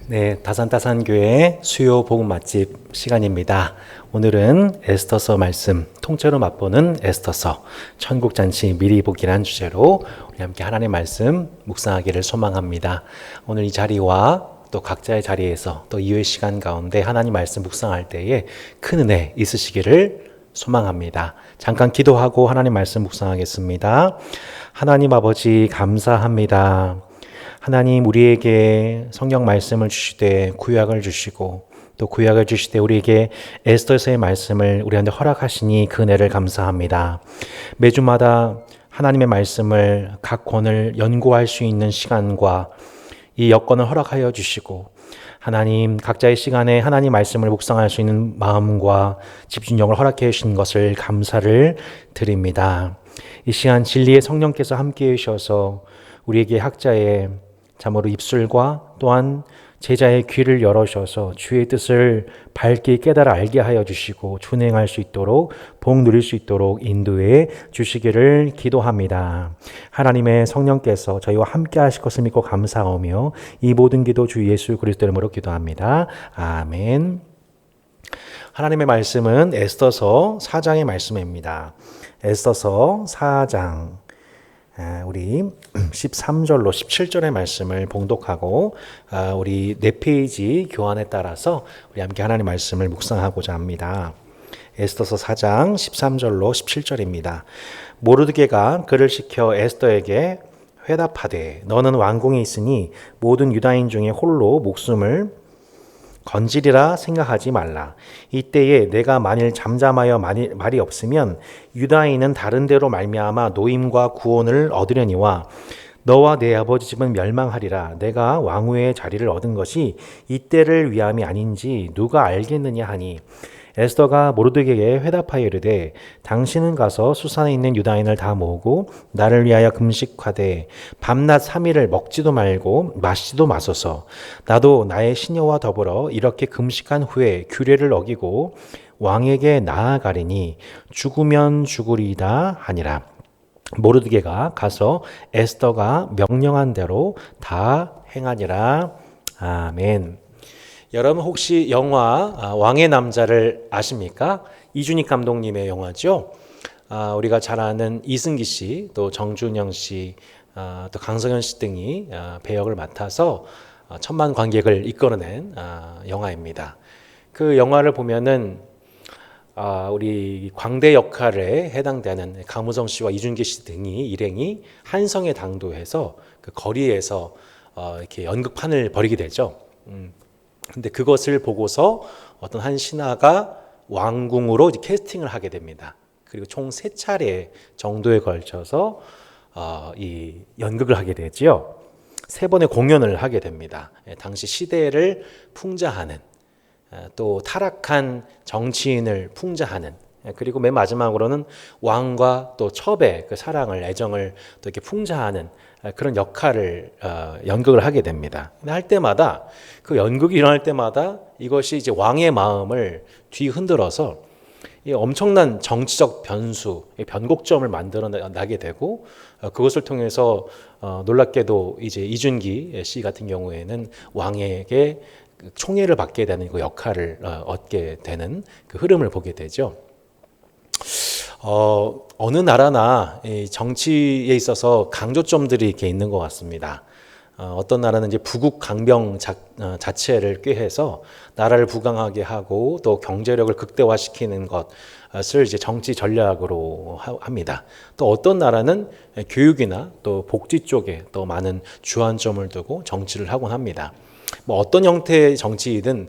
네, 다산다산교회 수요 복음 맛집 시간입니다. 오늘은 에스더서 말씀 통째로 맛보는 에스더서 천국잔치 미리 보기란 주제로 우리 함께 하나님의 말씀 묵상하기를 소망합니다. 오늘 이 자리와 또 각자의 자리에서 또 이후의 시간 가운데 하나님 말씀 묵상할 때에 큰 은혜 있으시기를 소망합니다. 잠깐 기도하고 하나님 말씀 묵상하겠습니다. 하나님 아버지 감사합니다. 하나님 우리에게 성경 말씀을 주시되 구약을 주시고 또 구약을 주시되 우리에게 에스더서의 말씀을 우리한테 허락하시니 그 은혜를 감사합니다. 매주마다 하나님의 말씀을 각 권을 연구할 수 있는 시간과 이 여건을 허락하여 주시고 하나님 각자의 시간에 하나님 말씀을 묵상할 수 있는 마음과 집중력을 허락해 주신 것을 감사를 드립니다. 이 시간 진리의 성령께서 함께해 주셔서 우리에게 학자의 참으로 입술과 또한 제자의 귀를 열어주셔서 주의 뜻을 밝게 깨달아 알게 하여 주시고 준행할 수 있도록 복 누릴 수 있도록 인도해 주시기를 기도합니다. 하나님의 성령께서 저희와 함께 하실 것을 믿고 감사하며 이 모든 기도 주 예수 그리스도 이름으로 기도합니다. 아멘. 하나님의 말씀은 에스더서 4장의 말씀입니다. 에스더서 4장 우리 13절로 17절의 말씀을 봉독하고 우리 4페이지 교환에 따라서 우리 함께 하나님의 말씀을 묵상하고자 합니다. 에스더서 4장 13절로 17절입니다. 모르드게가 그를 시켜 에스더에게 회답하되 너는 왕궁에 있으니 모든 유다인 중에 홀로 목숨을 건지리라 생각하지 말라. 이때에 내가 만일 잠잠하여 말이 없으면 유다인은 다른 데로 말미암아 노임과 구원을 얻으려니와 너와 내 아버지 집은 멸망하리라. 내가 왕후의 자리를 얻은 것이 이때를 위함이 아닌지 누가 알겠느냐 하니 에스더가 모르드게에게 회답하여 이르되 당신은 가서 수산에 있는 유다인을 다 모으고 나를 위하여 금식하되 밤낮 3일을 먹지도 말고 마시지도 마소서. 나도 나의 시녀와 더불어 이렇게 금식한 후에 규례를 어기고 왕에게 나아가리니 죽으면 죽으리이다 하니라. 모르드게가 가서 에스더가 명령한 대로 다 행하니라. 아멘. 여러분 혹시 영화 왕의 남자를 아십니까? 이준익 감독님의 영화죠. 우리가 잘 아는 이승기 씨, 또 정준영 씨, 또 강성현 씨 등이 배역을 맡아서 천만 관객을 이끌어낸 영화입니다. 그 영화를 보면은 우리 광대 역할에 해당되는 강무성 씨와 이준기 씨 등이 일행이 한성에 당도해서 그 거리에서 이렇게 연극판을 벌이게 되죠. 근데 그것을 보고서 어떤 한 신하가 왕궁으로 이제 캐스팅을 하게 됩니다. 그리고 총 3차례 정도에 걸쳐서 이 연극을 하게 되지요. 3번의 공연을 하게 됩니다. 당시 시대를 풍자하는 또 타락한 정치인을 풍자하는 그리고 맨 마지막으로는 왕과 또 첩의 그 사랑을 애정을 또 이렇게 풍자하는 그런 역할을 연극을 하게 됩니다. 근데 할 때마다 그 연극이 일어날 때마다 이것이 이제 왕의 마음을 뒤흔들어서 이 엄청난 정치적 변수, 변곡점을 만들어 나게 되고 그것을 통해서 놀랍게도 이제 이준기 씨 같은 경우에는 왕에게 총애를 받게 되는 그 역할을 얻게 되는 그 흐름을 보게 되죠. 어느 나라나 정치에 있어서 강조점들이 이렇게 있는 것 같습니다. 어떤 나라는 이제 부국 강병 자체를 꾀해서 나라를 부강하게 하고 또 경제력을 극대화시키는 것을 이제 정치 전략으로 합니다. 또 어떤 나라는 교육이나 또 복지 쪽에 또 많은 주안점을 두고 정치를 하곤 합니다. 뭐 어떤 형태의 정치이든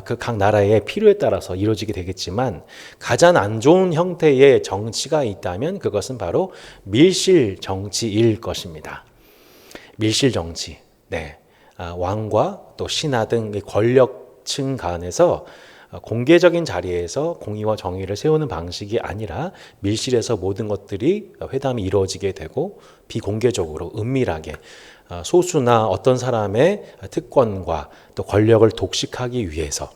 그 각 나라의 필요에 따라서 이루어지게 되겠지만 가장 안 좋은 형태의 정치가 있다면 그것은 바로 밀실 정치일 것입니다. 밀실 정치. 네. 왕과 또 신하 등 권력층 간에서 공개적인 자리에서 공의와 정의를 세우는 방식이 아니라 밀실에서 모든 것들이 회담이 이루어지게 되고 비공개적으로 은밀하게 소수나 어떤 사람의 특권과 또 권력을 독식하기 위해서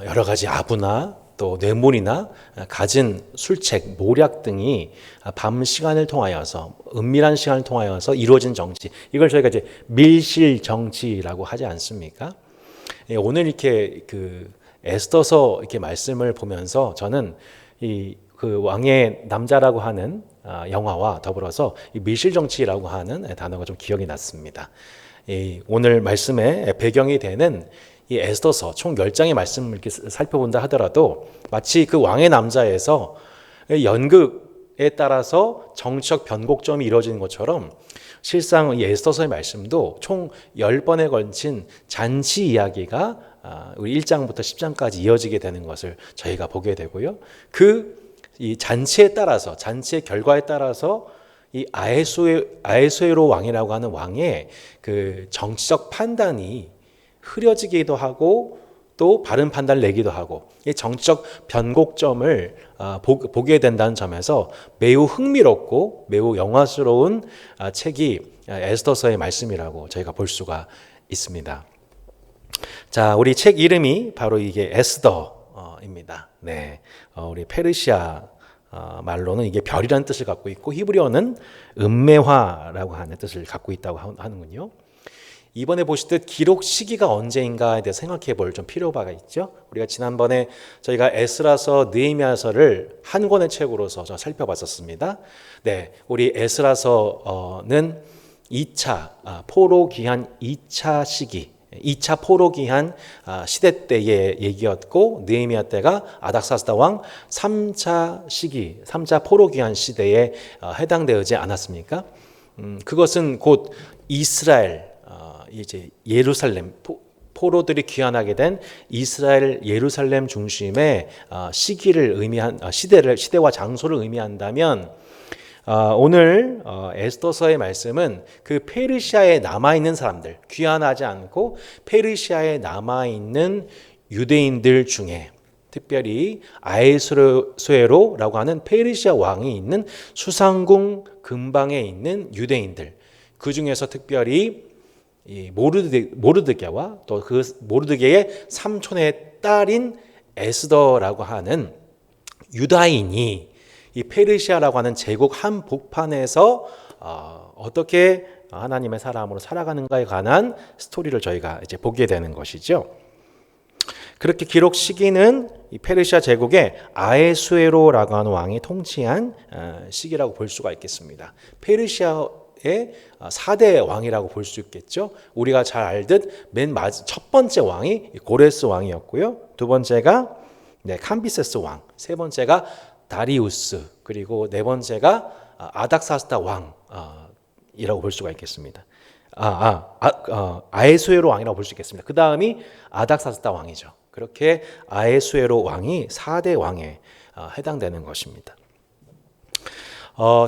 여러 가지 아부나 또 뇌물이나 갖은 술책, 모략 등이 밤 시간을 통하여서 은밀한 시간을 통하여서 이루어진 정치, 이걸 저희가 이제 밀실 정치라고 하지 않습니까? 오늘 이렇게 그 에스더서 이렇게 말씀을 보면서 저는 이 그 왕의 남자라고 하는 영화와 더불어서 이 밀실 정치라고 하는 단어가 좀 기억이 났습니다. 오늘 말씀의 배경이 되는 이 에스더서 총 10장의 말씀을 이렇게 살펴본다 하더라도 마치 그 왕의 남자에서 연극에 따라서 정치적 변곡점이 이루어지는 것처럼 실상 이 에스더서의 말씀도 총 10번에 걸친 잔치 이야기가 우리 1장부터 10장까지 이어지게 되는 것을 저희가 보게 되고요. 이 잔치에 따라서, 잔치의 결과에 따라서 이 아하수에로 왕이라고 하는 왕의 그 정치적 판단이 흐려지기도 하고 또 바른 판단을 내기도 하고 이 정치적 변곡점을 보게 된다는 점에서 매우 흥미롭고 매우 영화스러운 책이 에스더서의 말씀이라고 저희가 볼 수가 있습니다. 자, 우리 책 이름이 바로 이게 에스더입니다. 네, 우리 페르시아 말로는 이게 별이라는 뜻을 갖고 있고 히브리어는 음매화라고 하는 뜻을 갖고 있다고 하는군요. 이번에 보시듯 기록 시기가 언제인가에 대해 생각해 볼 좀 필요가 있죠. 우리가 지난번에 저희가 에스라서, 느헤미야서를 한 권의 책으로서 살펴봤었습니다. 네, 우리 에스라서는 2차 포로 귀환 2차 시기, 2차 포로 귀환 시대 때의 얘기였고 느헤미야 때가 아닥사스다 왕 3차 시기, 3차 포로 귀환 시대에 해당되지 않았습니까? 그것은 곧 이스라엘 이제 예루살렘 포로들이 귀환하게 된 이스라엘 예루살렘 중심의 시기를 의미한 시대와 장소를 의미한다면 오늘 에스더서의 말씀은 그 페르시아에 남아있는 사람들, 귀환하지 않고 페르시아에 남아있는 유대인들 중에 특별히 아하수에로라고 하는 페르시아 왕이 있는 수상궁 근방에 있는 유대인들, 그 중에서 특별히 이 모르드게와 또 그 모르드게의 삼촌의 딸인 에스더라고 하는 유다인이 이 페르시아라고 하는 제국 한복판에서 어떻게 하나님의 사람으로 살아가는가에 관한 스토리를 저희가 이제 보게 되는 것이죠. 그렇게 기록 시기는 이 페르시아 제국의 아하수에로라고 하는 왕이 통치한 시기라고 볼 수가 있겠습니다. 페르시아의 4대 왕이라고 볼 수 있겠죠. 우리가 잘 알듯 첫 번째 왕이 고레스 왕이었고요. 두 번째가 캄비세스 왕, 세 번째가 다리우스, 그리고 네 번째가 아닥사스다 왕이라고 볼 수가 있겠습니다. 아하수에로 왕이라고 볼 수 있겠습니다. 그 다음이 아닥사스다 왕이죠. 그렇게 아하수에로 왕이 4대 왕에 해당되는 것입니다.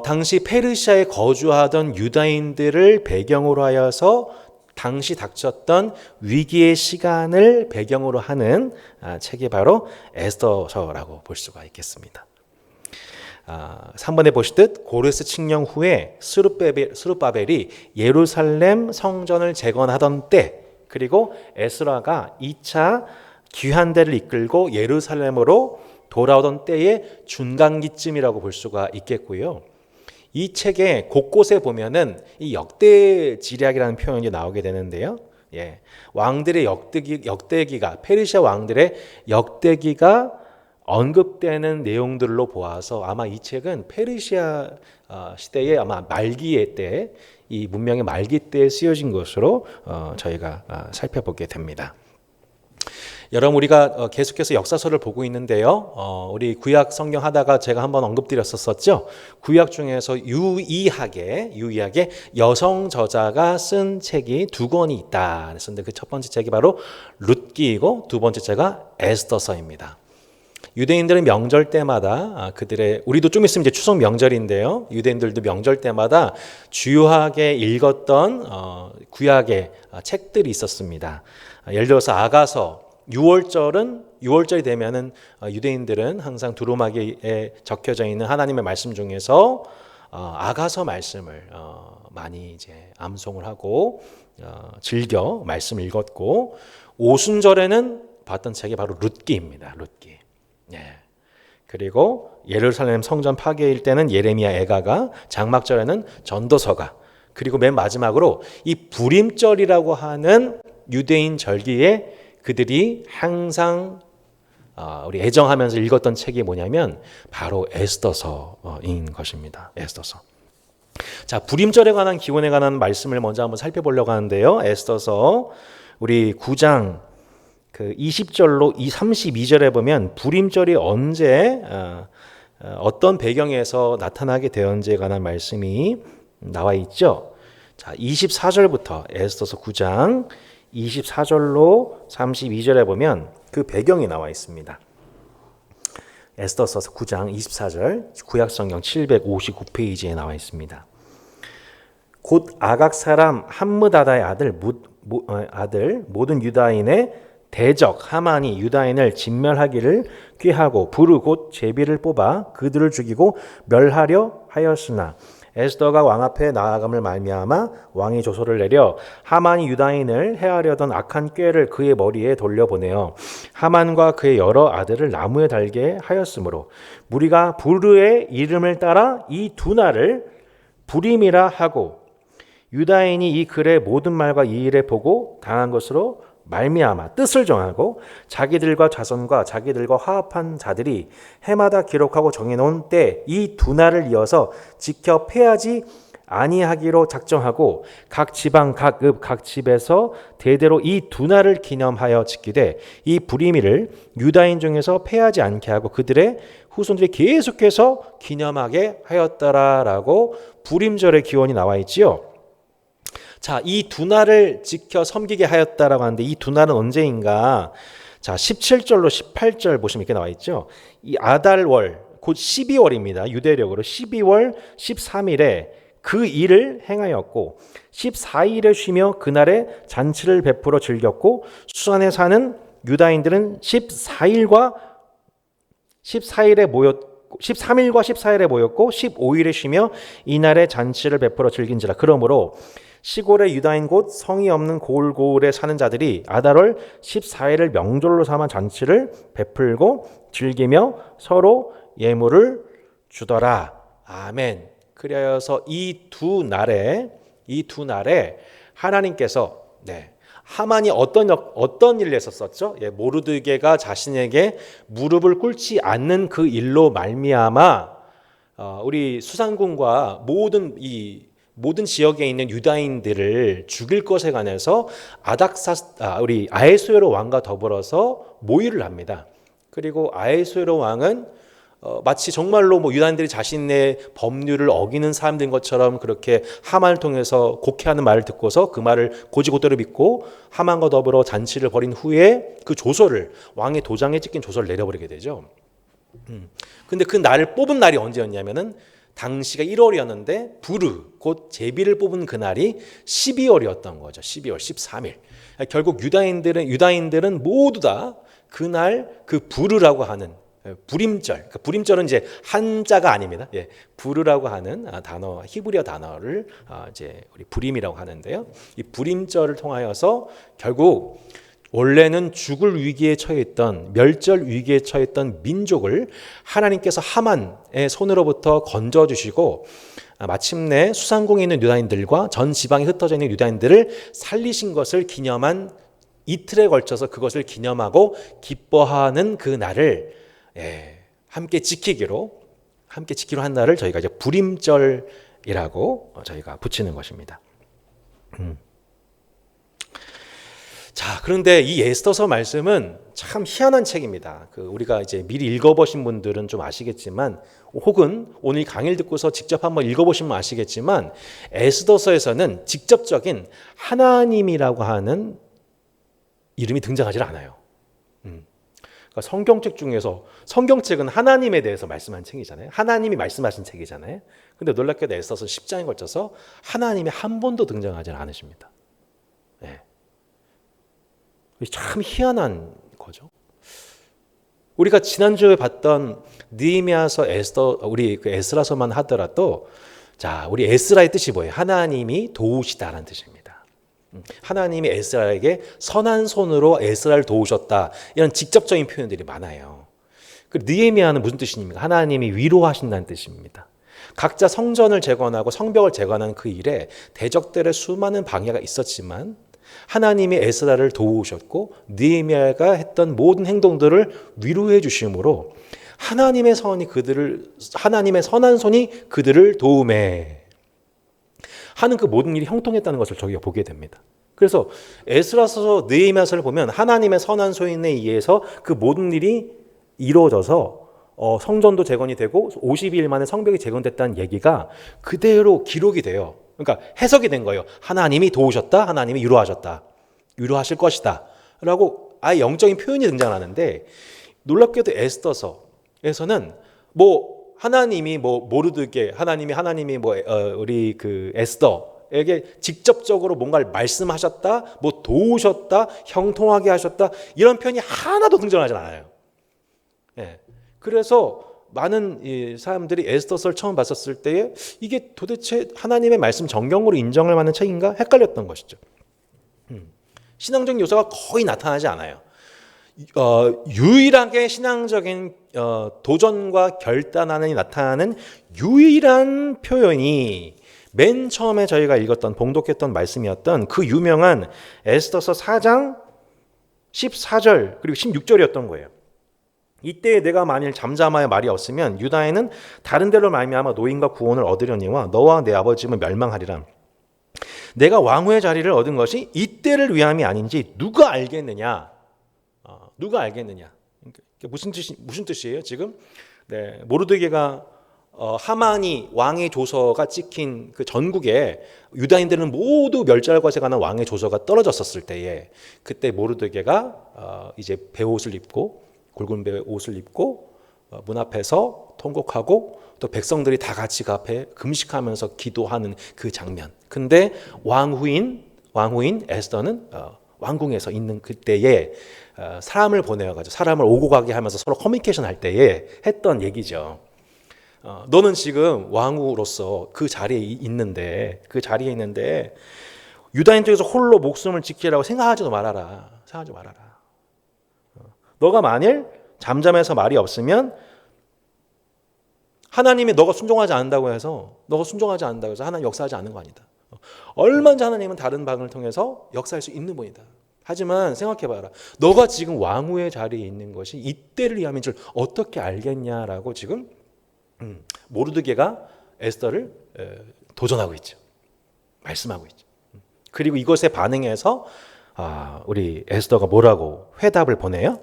당시 페르시아에 거주하던 유다인들을 배경으로 하여서 당시 닥쳤던 위기의 시간을 배경으로 하는 책이 바로 에스더서라고 볼 수가 있겠습니다. 3번에 보시듯 고레스 칙령 후에 스룹바벨이 예루살렘 성전을 재건하던 때, 그리고 에스라가 2차 귀환대를 이끌고 예루살렘으로 돌아오던 때의 중간기쯤이라고 볼 수가 있겠고요. 이 책의 곳곳에 보면은 이 역대지략이라는 표현이 나오게 되는데요. 왕들의 역대기가 페르시아 왕들의 역대기가 언급되는 내용들로 보아서 아마 이 책은 페르시아 시대의 아마 말기의 때, 이 문명의 말기 때에 쓰여진 것으로 저희가 살펴보게 됩니다. 여러분, 우리가 계속해서 역사서를 보고 있는데요. 우리 구약 성경 하다가 제가 한번 언급드렸었죠. 구약 중에서 유의하게 여성 저자가 쓴 책이 2권이 있다 그랬었는데 그 첫 번째 책이 바로 룻기이고 두 번째 책가 에스더서입니다. 유대인들은 명절 때마다 우리도 좀 있으면 이제 추석 명절인데요. 유대인들도 명절 때마다 주요하게 읽었던 구약의 책들이 있었습니다. 예를 들어서 아가서, 6월절이 되면은 유대인들은 항상 두루마기에 적혀져 있는 하나님의 말씀 중에서 아가서 말씀을 많이 이제 암송을 하고 즐겨 말씀을 읽었고, 오순절에는 봤던 책이 바로 룻기입니다. 룻기. 예. 그리고 예루살렘 성전 파괴일 때는 예레미야 애가가, 장막절에는 전도서가, 그리고 맨 마지막으로 이 불임절이라고 하는 유대인 절기에 그들이 항상 우리 애정하면서 읽었던 책이 뭐냐면 바로 에스더서인 것입니다. 에스더서. 자, 불임절에 관한 기원에 관한 말씀을 먼저 한번 살펴보려고 하는데요. 에스더서 우리 9장 그 20절로 32절에 보면 불임절이 언제 어떤 배경에서 나타나게 되었는지에 관한 말씀이 나와 있죠. 자, 24절부터 에스더서 9장 24절로 32절에 보면 그 배경이 나와 있습니다. 에스더서 9장 24절 구약성경 759페이지에 나와 있습니다. 곧 아각 사람 함므다다의 아들 모든 유다인의 대적 하만이 유다인을 진멸하기를 꾀하고 부르 곧 제비를 뽑아 그들을 죽이고 멸하려 하였으나 에스더가 왕 앞에 나아감을 말미암아 왕이 조서를 내려 하만이 유다인을 해하려던 악한 꾀를 그의 머리에 돌려보내어 하만과 그의 여러 아들을 나무에 달게 하였으므로 무리가 부르의 이름을 따라 이 두 날을 불임이라 하고 유다인이 이 글의 모든 말과 이 일에 보고 당한 것으로 말미암아 뜻을 정하고 자기들과 자손과 자기들과 화합한 자들이 해마다 기록하고 정해놓은 때 이 두 날을 이어서 지켜 패하지 아니하기로 작정하고 각 지방 각 읍 각 집에서 대대로 이 두 날을 기념하여 지키되 이 불임일을 유다인 중에서 패하지 않게 하고 그들의 후손들이 계속해서 기념하게 하였더라라고 불임절의 기원이 나와 있지요. 자, 이 두 날을 지켜 섬기게 하였다라고 하는데 이 두 날은 언제인가? 자, 17절로 18절 보시면 이렇게 나와 있죠. 이 아달월 곧 12월입니다. 유대력으로 12월 13일에 그 일을 행하였고 14일에 쉬며 그날에 잔치를 베풀어 즐겼고 수산에 사는 유다인들은 13일과 14일에 모였고 15일에 쉬며 이날에 잔치를 베풀어 즐긴지라. 그러므로 시골의 유다인 곧 성이 없는 고을고을에 사는 자들이 아달월 14일을 명절로 삼아 잔치를 베풀고 즐기며 서로 예물을 주더라. 아멘. 그리하여서 이 두 날에 하나님께서 하만이 어떤 일을 했었죠? 모르드게가 자신에게 무릎을 꿇지 않는 그 일로 말미암아 우리 수산군과 모든 지역에 있는 유다인들을 죽일 것에 관해서 우리 아하수에로 왕과 더불어서 모의를 합니다. 그리고 아하수에로 왕은 마치 정말로 유다인들이 자신의 법률을 어기는 사람들인 것처럼 그렇게 하만을 통해서 곡해하는 말을 듣고서 그 말을 곧이곧대로 믿고 하만과 더불어 잔치를 벌인 후에 그 조서를 왕의 도장에 찍힌 조서를 내려버리게 되죠. 근데 그 날을 뽑은 날이 언제였냐면은 당시가 1월이었는데 부르 곧 제비를 뽑은 그날이 12월이었던 거죠. 12월 13일. 결국 유다인들은 모두 다 그날 그 부르라고 하는 불임절. 그러니까 불임절은 이제 한자가 아닙니다. 부르라고 하는 단어, 히브리어 단어를 이제 우리 불임이라고 하는데요. 이 불임절을 통하여서 결국 원래는 죽을 위기에 처했던 멸절 위기에 처했던 민족을 하나님께서 하만의 손으로부터 건져주시고 마침내 수산궁에 있는 유다인들과 전 지방에 흩어져 있는 유다인들을 살리신 것을 기념한 이틀에 걸쳐서 그것을 기념하고 기뻐하는 그 날을 함께 지키기로 한 날을 저희가 이제 불임절이라고 저희가 붙이는 것입니다. 자, 그런데 이 에스더서 말씀은 참 희한한 책입니다. 우리가 이제 미리 읽어보신 분들은 좀 아시겠지만, 혹은 오늘 강의를 듣고서 직접 한번 읽어보시면 아시겠지만, 에스더서에서는 직접적인 하나님이라고 하는 이름이 등장하지 않아요. 그러니까 성경책 중에서 성경책은 하나님에 대해서 말씀한 책이잖아요. 하나님이 말씀하신 책이잖아요. 근데 놀랍게도 에스더서 10장에 걸쳐서 하나님이 한 번도 등장하지 않으십니다. 참 희한한 거죠. 우리가 지난주에 봤던 느헤미야서 우리 그 에스라서만 하더라도 우리 에스라의 뜻이 뭐예요? 하나님이 도우시다라는 뜻입니다. 하나님이 에스라에게 선한 손으로 에스라를 도우셨다. 이런 직접적인 표현들이 많아요. 그 느헤미야는 무슨 뜻입니까? 하나님이 위로하신다는 뜻입니다. 각자 성전을 재건하고 성벽을 재건하는 그 일에 대적들의 수많은 방해가 있었지만 하나님이 에스라를 도우셨고 느헤미야가 했던 모든 행동들을 위로해 주심으로 하나님의 선한 손이 그들을 도우매 하는 그 모든 일이 형통했다는 것을 저희가 보게 됩니다. 그래서 에스라서 느헤미야서를 보면 하나님의 선한 손에 의해서 그 모든 일이 이루어져서 성전도 재건이 되고 52일 만에 성벽이 재건됐다는 얘기가 그대로 기록이 돼요. 그러니까 해석이 된 거예요. 하나님이 도우셨다, 하나님이 위로하셨다, 위로하실 것이다 라고 아예 영적인 표현이 등장하는데, 놀랍게도 에스더서에서는 하나님이 모르드게 하나님이 우리 그 에스더에게 직접적으로 뭔가를 말씀하셨다, 도우셨다, 형통하게 하셨다 이런 표현이 하나도 등장하지 않아요. 예. 그래서 많은 사람들이 에스더서를 처음 봤었을 때에 이게 도대체 하나님의 말씀 정경으로 인정할 만한 책인가 헷갈렸던 것이죠. 신앙적인 요소가 거의 나타나지 않아요. 유일하게 신앙적인 도전과 결단안이 나타나는 유일한 표현이 맨 처음에 저희가 읽었던 봉독했던 말씀이었던 그 유명한 에스더서 4장 14절 그리고 16절이었던 거예요. 이때 내가 만일 잠잠하여 말이 없으면 유다에는 다른 데로 말미암아 노인과 구원을 얻으려니와 너와 내 아버지 집은 멸망하리라. 내가 왕후의 자리를 얻은 것이 이때를 위함이 아닌지 누가 알겠느냐? 누가 알겠느냐? 무슨 뜻이에요? 지금 모르드게가 하만이 왕의 조서가 찍힌 그 전국에 유다인들은 모두 멸절 것에 관한 왕의 조서가 떨어졌었을 때에 그때 모르드게가 이제 베옷을 입고 굵은 베옷을 입고 문 앞에서 통곡하고 또 백성들이 다 같이 그 앞에 금식하면서 기도하는 그 장면. 근데 왕후인 에스더는 왕궁에서 있는 그때에 사람을 보내어가지고 사람을 오고 가게 하면서 서로 커뮤니케이션 할 때에 했던 얘기죠. 너는 지금 왕후로서 그 자리에 있는데 유다인 쪽에서 홀로 목숨을 지키라고 생각하지도 말아라. 너가 만일 잠잠해서 말이 없으면 하나님이 너가 순종하지 않는다고 해서 하나님 역사하지 않는 거 아니다. 얼마든지 하나님은 다른 방을 통해서 역사할 수 있는 분이다. 하지만 생각해봐라. 너가 지금 왕후의 자리에 있는 것이 이때를 위함인 줄 어떻게 알겠냐라고 지금 모르드게가 에스더를 도전하고 있죠. 말씀하고 있죠. 그리고 이것에 반응해서 우리 에스더가 뭐라고 회답을 보내요?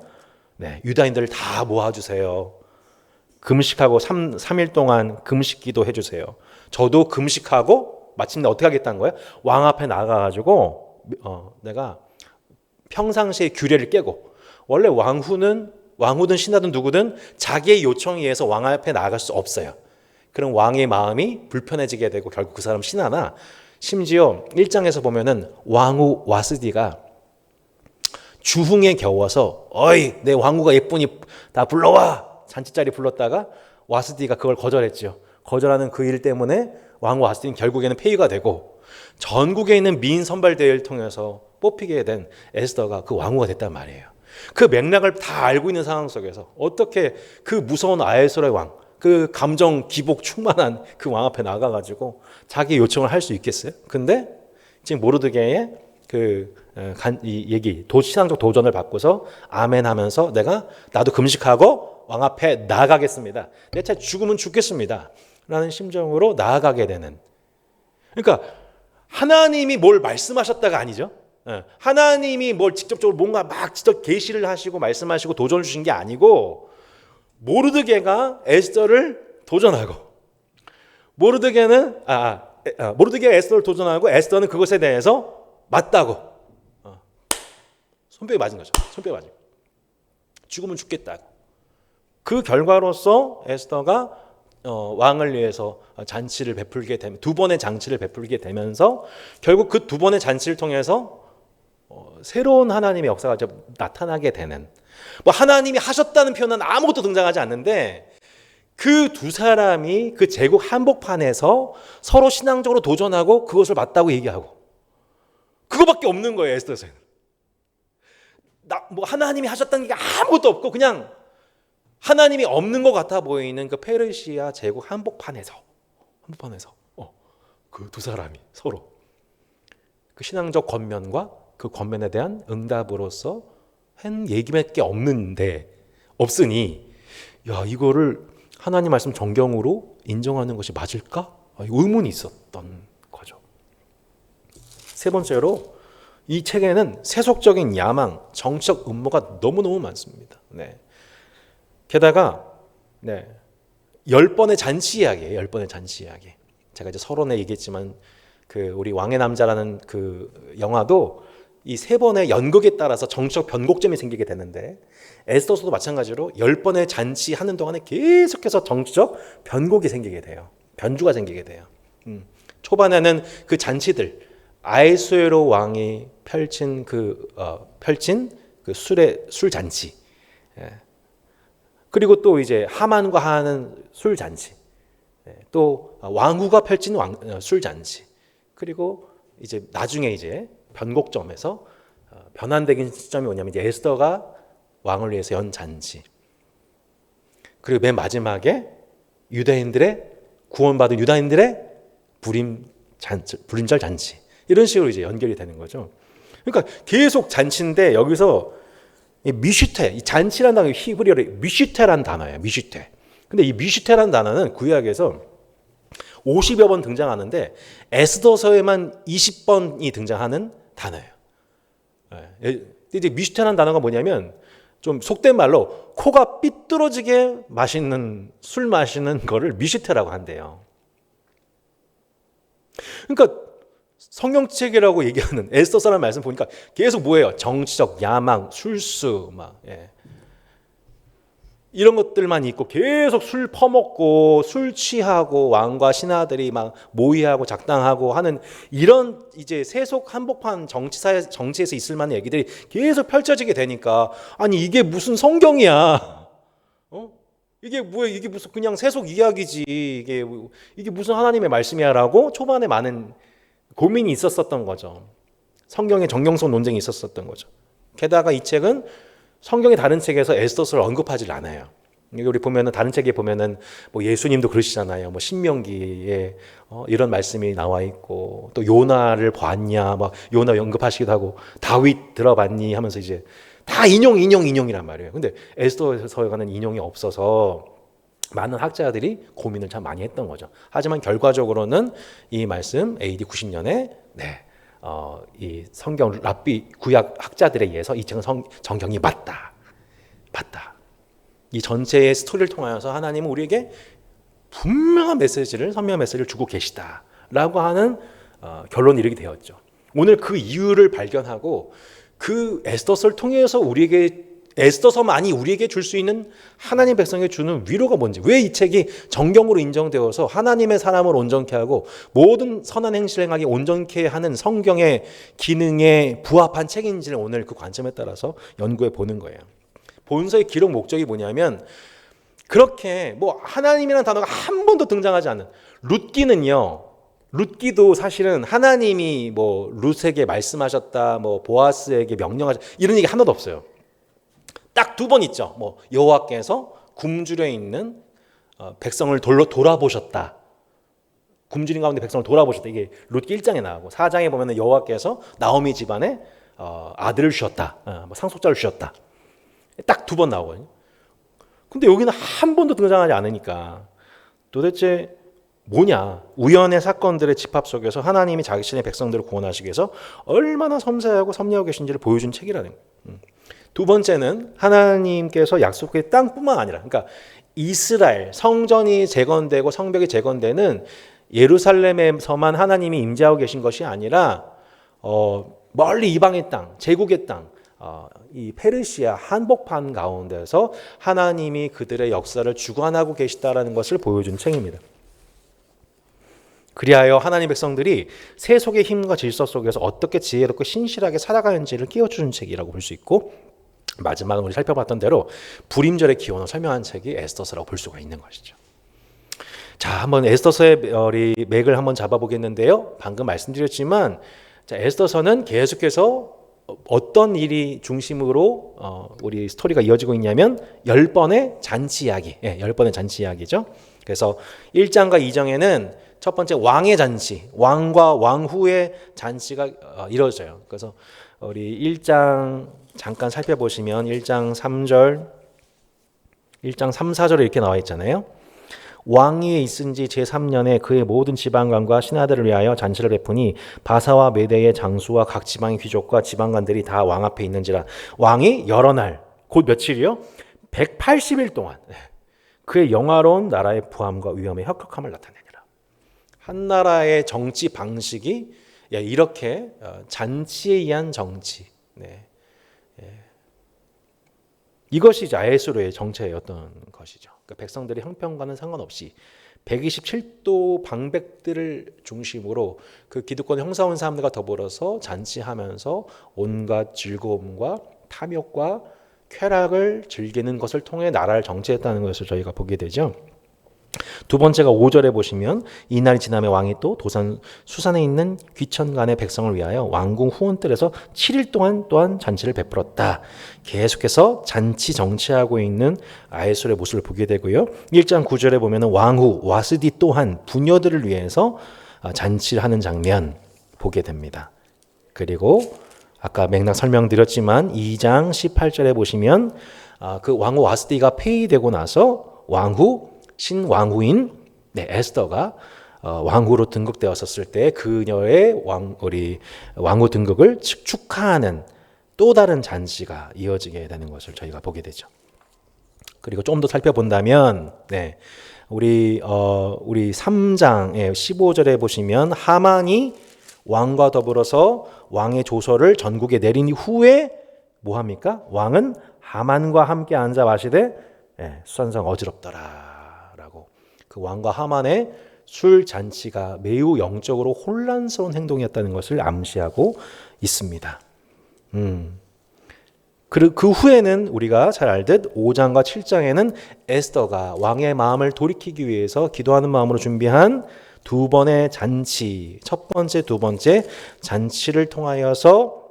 유다인들을 다 모아주세요. 금식하고 3일 동안 금식기도 해주세요. 저도 금식하고 마침내 어떻게 하겠다는 거예요? 왕 앞에 나가가지고 내가 평상시의 규례를 깨고, 원래 왕후든 신하든 누구든 자기의 요청에 의해서 왕 앞에 나갈 수 없어요. 그럼 왕의 마음이 불편해지게 되고 결국 그 사람 신하나, 심지어 1장에서 보면은 왕후 와스디가 주흥에 겨워서 어이 내 왕후가 예쁘니 다 불러와 잔치자리 불렀다가 와스디가 그걸 거절했죠. 거절하는 그 일 때문에 왕후 와스디는 결국에는 폐위가 되고 전국에 있는 미인 선발 대회를 통해서 뽑히게 된 에스더가 그 왕후가 됐단 말이에요. 그 맥락을 다 알고 있는 상황 속에서 어떻게 그 무서운 아하수에로의 왕, 그 감정 기복 충만한 그 왕 앞에 나가가지고 자기 요청을 할 수 있겠어요? 근데 지금 모르드게의 이 얘기, 신앙적 도전을 받고서 아멘 하면서 나도 금식하고 왕 앞에 나아가겠습니다. 내 차 죽으면 죽겠습니다. 라는 심정으로 나아가게 되는. 그러니까 하나님이 뭘 말씀하셨다가 아니죠. 하나님이 뭘 직접적으로 뭔가 막 직접 계시를 하시고 말씀하시고 도전을 주신 게 아니고 모르드게가 에스더를 도전하고 모르드게가 에스더를 도전하고 에스더는 그것에 대해서 맞다고 손뼉이 맞은 거죠. 죽으면 죽겠다고. 그 결과로서 에스더가 왕을 위해서 잔치를 베풀게 되면 두 번의 잔치를 베풀게 되면서 결국 그 두 번의 잔치를 통해서 새로운 하나님의 역사가 나타나게 되는. 하나님이 하셨다는 표현은 아무것도 등장하지 않는데 그 두 사람이 그 제국 한복판에서 서로 신앙적으로 도전하고 그것을 맞다고 얘기하고 그거밖에 없는 거예요. 에스더서는 하나님이 하셨다는 게 아무것도 없고 그냥 하나님이 없는 것 같아 보이는 그 페르시아 제국 한복판에서 그 두 사람이 서로 그 신앙적 권면과 그 권면에 대한 응답으로서 한 얘기밖에 없으니 야, 이거를 하나님 말씀 정경으로 인정하는 것이 맞을까? 의문이 있었던 거죠. 세 번째로 이 책에는 세속적인 야망, 정치적 음모가 너무너무 많습니다. 네. 게다가 10번의 잔치 이야기예요. 10번의 잔치 이야기. 제가 이제 서론에 얘기했지만 그 우리 왕의 남자라는 그 영화도 이 세 번의 연극에 따라서 정치적 변곡점이 생기게 되는데 에스더서도 마찬가지로 10번의 잔치 하는 동안에 계속해서 정치적 변곡이 생기게 돼요. 변주가 생기게 돼요. 초반에는 그 잔치들 아하수에로 왕이 펼친 그 술 잔치, 그리고 또 이제 하만과 하는 술 잔치, 또 왕후가 펼친 술 잔치, 그리고 이제 나중에 이제 변곡점에서 변환되는 시점이 뭐냐면 이제 에스더가 왕을 위해서 연 잔치, 그리고 맨 마지막에 구원받은 유다인들의 불임절 잔치, 이런 식으로 이제 연결이 되는 거죠. 그러니까 계속 잔치인데 여기서 미슈테, 이 잔치라는 단어 히브리어로 미슈테라는 단어예요. 미슈테. 근데 이 미슈테라는 단어는 구약에서 50여 번 등장하는데 에스더서에만 20번이 등장하는 단어예요. 이제 미슈테라는 단어가 뭐냐면 좀 속된 말로 코가 삐뚤어지게 술 마시는 거를 미슈테라고 한대요. 그러니까 성경책이라고 얘기하는 에스더서라는 말씀 보니까 계속 뭐예요? 정치적 야망, 술수, 이런 것들만 있고 계속 술 퍼먹고 술 취하고 왕과 신하들이 막 모의하고 작당하고 하는 이런 이제 세속 한복판 정치에서 있을 만한 얘기들이 계속 펼쳐지게 되니까 아니 이게 무슨 성경이야? 이게 뭐야? 이게 무슨 그냥 세속 이야기지? 이게 무슨 하나님의 말씀이야라고 초반에 많은 고민이 있었었던 거죠. 성경의 정경성 논쟁이 있었었던 거죠. 게다가 이 책은 성경의 다른 책에서 에스더서를 언급하지 않아요. 우리 보면은 다른 책에 보면은 뭐 예수님도 그러시잖아요. 뭐 신명기에 이런 말씀이 나와 있고 또 요나를 봤냐, 막 요나 언급하시기도 하고 다윗 들어봤니 하면서 이제 다 인용이란 말이에요. 근데 에스더서에는 인용이 없어서 많은 학자들이 고민을 참 많이 했던 거죠. 하지만 결과적으로는 이 말씀 AD 90년에 이 성경 랍비 구약 학자들에 의해서 이 책은 정경이 맞다. 이 전체의 스토리를 통하여서 하나님은 우리에게 분명한 선명한 메시지를 주고 계시다라고 하는 결론이 이르게 되었죠. 오늘 그 이유를 발견하고 그 에스더서를 통해서 에스더서만이 우리에게 줄 수 있는 하나님 백성에게 주는 위로가 뭔지, 왜 이 책이 정경으로 인정되어서 하나님의 사람을 온전케 하고 모든 선한 행실을 행하게 온전케 하는 성경의 기능에 부합한 책인지를 오늘 그 관점에 따라서 연구해 보는 거예요. 본서의 기록 목적이 뭐냐면 그렇게 뭐 하나님이라는 단어가 한 번도 등장하지 않는 룻기도 사실은 하나님이 뭐 룻에게 말씀하셨다, 뭐 보아스에게 명령하셨다 이런 얘기 하나도 없어요. 딱 2번 있죠. 뭐 여호와께서 굶주려 있는 백성을 돌아보셨다. 굶주린 가운데 백성을 돌아보셨다. 이게 룻기 1장에 나오고 4장에 보면은 여호와께서 나오미 집안에 아들을 주셨다. 상속자를 주셨다. 딱 2번 나오거든요. 근데 여기는 한 번도 등장하지 않으니까 도대체 뭐냐? 우연의 사건들의 집합 속에서 하나님이 자신의 백성들을 구원하시기 위해서 얼마나 섬세하고 섭리하고 계신지를 보여준 책이라는 거예요. 두 번째는 하나님께서 약속의 땅뿐만 아니라, 그러니까 이스라엘 성전이 재건되고 성벽이 재건되는 예루살렘에서만 하나님이 임재하고 계신 것이 아니라 멀리 이방의 땅, 제국의 땅, 이 페르시아 한복판 가운데서 하나님이 그들의 역사를 주관하고 계시다라는 것을 보여준 책입니다. 그리하여 하나님 백성들이 세속의 힘과 질서 속에서 어떻게 지혜롭고 신실하게 살아가는지를 끼워주는 책이라고 볼 수 있고, 마지막은 우리 살펴봤던 대로 불임절의 기원을 설명한 책이 에스더서라고 볼 수가 있는 것이죠. 자, 한번 에스더서의 맥을 한번 잡아보겠는데요. 방금 말씀드렸지만 에스더서는 계속해서 어떤 일이 중심으로 우리 스토리가 이어지고 있냐면 10번의 잔치 이야기. 10번의 잔치 이야기죠. 그래서 1장과 2장에는 첫 번째 왕의 잔치, 왕과 왕후의 잔치가 이루어져요. 그래서 우리 1장 잠깐 살펴보시면 1장 3절, 1장 3, 4절에 이렇게 나와 있잖아요. 왕위에 있은 지 제3년에 그의 모든 지방관과 신하들을 위하여 잔치를 베푸니 바사와 메대의 장수와 각 지방의 귀족과 지방관들이 다 왕 앞에 있는지라. 왕이 여러 날, 곧 며칠이요? 180일 동안 그의 영화로운 나라의 부함과 위엄의 혁혁함을 나타내니라. 한 나라의 정치 방식이 이렇게 잔치에 의한 정치. 이것이 아에스로의 정체였던 것이죠. 그러니까 백성들의 형편과는 상관없이 127도 방백들을 중심으로 그 기득권을 형성한 사람들과 더불어서 잔치하면서 온갖 즐거움과 탐욕과 쾌락을 즐기는 것을 통해 나라를 정치했다는 것을 저희가 보게 되죠. 두 번째가 5절에 보시면 이날이 지나면 왕이 또 도산 수산에 있는 귀천간의 백성을 위하여 왕궁 후원뜰에서 7일 동안 또한 잔치를 베풀었다. 계속해서 잔치 정치하고 있는 아에솔의 모습을 보게 되고요. 1장 9절에 보면 왕후 와스디 또한 부녀들을 위해서 잔치를 하는 장면 보게 됩니다. 그리고 아까 맥락 설명드렸지만 2장 18절에 보시면 그 왕후 와스디가 폐위되고 나서 왕후 신왕후인 에스더가 왕후로 등극되었을 때 그녀의 왕후 등극을 축하하는 또 다른 잔치가 이어지게 되는 것을 저희가 보게 되죠. 그리고 좀 더 살펴본다면 우리 3장의 15절에 보시면 하만이 왕과 더불어서 왕의 조서를 전국에 내린 후에 뭐 합니까? 왕은 하만과 함께 앉아 마시되 수산성 어지럽더라. 그 왕과 하만의 술 잔치가 매우 영적으로 혼란스러운 행동이었다는 것을 암시하고 있습니다. 그 후에는 우리가 잘 알듯 5장과 7장에는 에스더가 왕의 마음을 돌이키기 위해서 기도하는 마음으로 준비한 두 번의 잔치, 첫 번째, 두 번째 잔치를 통하여서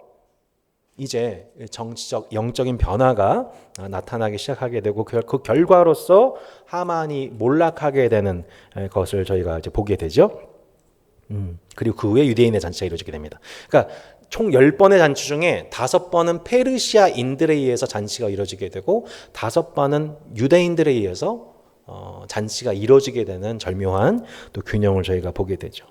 이제 정치적, 영적인 변화가 나타나기 시작하게 되고 그 결과로서 하만이 몰락하게 되는 것을 저희가 이제 보게 되죠. 그리고 그 후에 유대인의 잔치가 이루어지게 됩니다. 그러니까 총 10번의 잔치 중에 5번은 페르시아인들에 의해서 잔치가 이루어지게 되고 5번은 유대인들에 의해서 잔치가 이루어지게 되는 절묘한 또 균형을 저희가 보게 되죠.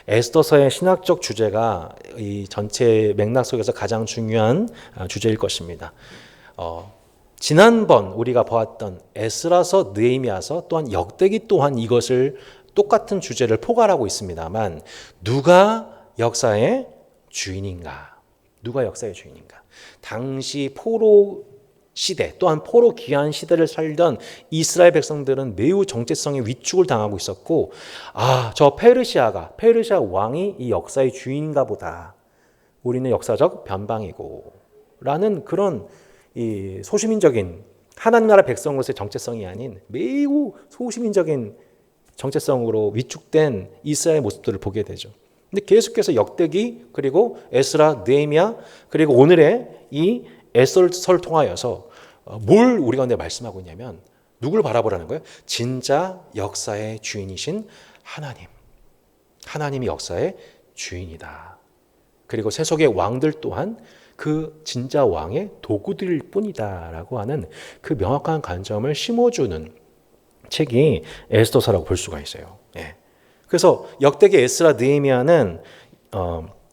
에스더서의 신학적 주제가 이 전체 맥락 속에서 가장 중요한 주제일 것입니다. 지난번 우리가 보았던 에스라서, 느헤미야서 또한 역대기 또한 이것을 똑같은 주제를 포괄하고 있습니다만 누가 역사의 주인인가? 누가 역사의 주인인가? 당시 포로 시대 또한 포로 귀환 시대를 살던 이스라엘 백성들은 매우 정체성의 위축을 당하고 있었고 저 페르시아 왕이 이 역사의 주인가 보다. 우리는 역사적 변방이고 라는 그런 이 소시민적인 하나님 나라 백성으로서의 정체성이 아닌 매우 소시민적인 정체성으로 위축된 이스라엘 모습들을 보게 되죠. 근데 계속해서 역대기 그리고 에스라, 느헤미야 그리고 오늘의 이 에스더를 통하여서 뭘 우리 가운데 말씀하고 있냐면 누굴 바라보라는 거예요? 진짜 역사의 주인이신 하나님. 하나님이 역사의 주인이다. 그리고 세속의 왕들 또한 그 진짜 왕의 도구들일 뿐이다라고 하는 그 명확한 관점을 심어주는 책이 에스더서라고 볼 수가 있어요. 그래서 역대기 에스라, 느헤미야는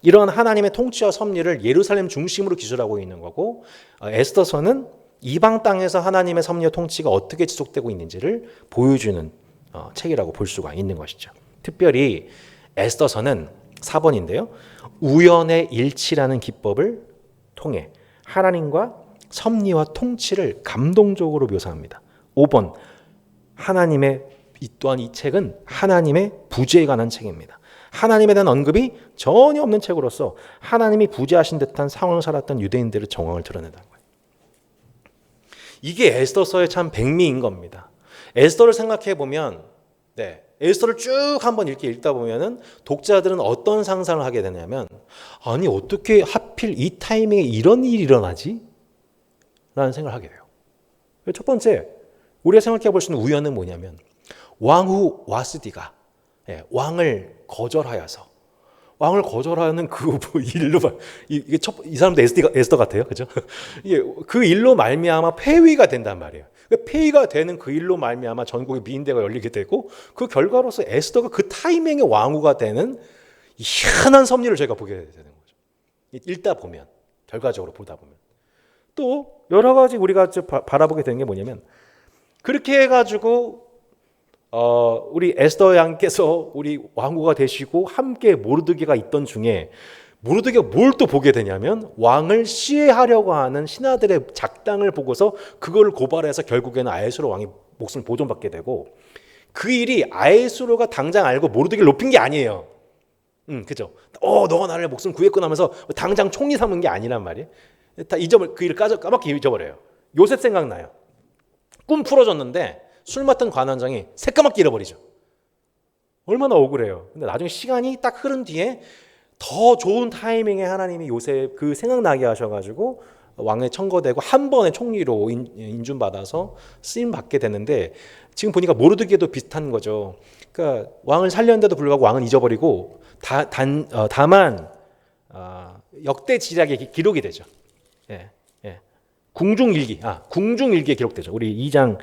이런 하나님의 통치와 섭리를 예루살렘 중심으로 기술하고 있는 거고 에스더서는 이방 땅에서 하나님의 섭리와 통치가 어떻게 지속되고 있는지를 보여주는 책이라고 볼 수가 있는 것이죠. 특별히 에스더서는 4번인데요. 우연의 일치라는 기법을 통해 하나님과 섭리와 통치를 감동적으로 묘사합니다. 5번 또한 이 책은 하나님의 부재에 관한 책입니다. 하나님에 대한 언급이 전혀 없는 책으로서 하나님이 부재하신 듯한 상황을 살았던 유대인들의 정황을 드러낸다는 거예요. 이게 에스더서의 참 백미인 겁니다. 에스더를 생각해 보면 네, 에스더를 쭉 한번 이렇게 읽다 보면은 독자들은 어떤 상상을 하게 되냐면, 아니 어떻게 하필 이 타이밍에 이런 일이 일어나지? 라는 생각을 하게 돼요. 첫 번째, 우리가 생각해 볼 수 있는 우연은 뭐냐면, 왕후 와스디가 왕을 거절하는 그 일로 이 사람도 에스더 같아요, 그죠? 이게 그 일로 말미암아 폐위가 된단 말이에요. 폐위가 되는 그 일로 말미암아 전국의 미인대가 열리게 되고 그 결과로서 에스더가 그 타이밍에 왕후가 되는 희한한 섭리를 저희가 보게 되는 거죠. 읽다 보면, 결과적으로 보다 보면 또 여러 가지 우리가 바라보게 되는 게 뭐냐면, 그렇게 해가지고 우리 에스더 양께서 우리 왕후가 되시고 함께 모르드게가 있던 중에 모르드게가 뭘 또 보게 되냐면, 왕을 시해하려고 하는 신하들의 작당을 보고서 그걸 고발해서 결국에는 아하수로 왕이 목숨을 보존받게 되고, 그 일이 아하수로가 당장 알고 모르드게를 높인 게 아니에요. 그죠? 너가 나를 목숨 구했구나 하면서 당장 총리 삼은 게 아니란 말이에요. 다 그 일을 까맣게 잊어버려요. 요셉 생각나요. 꿈 풀어줬는데 술 맡은 관원장이 새까맣게 잃어버리죠. 얼마나 억울해요. 근데 나중에 시간이 딱 흐른 뒤에 더 좋은 타이밍에 하나님이 요셉 그 생각나게 하셔가지고 왕에 청거되고 한 번에 총리로 인준받아서 쓰임 받게 되는데, 지금 보니까 모르드게도 비슷한 거죠. 그러니까 왕을 살렸는데도 불구하고 왕은 잊어버리고 다만 역대 지략에 기록이 되죠. 궁중일기에 기록되죠. 우리 2장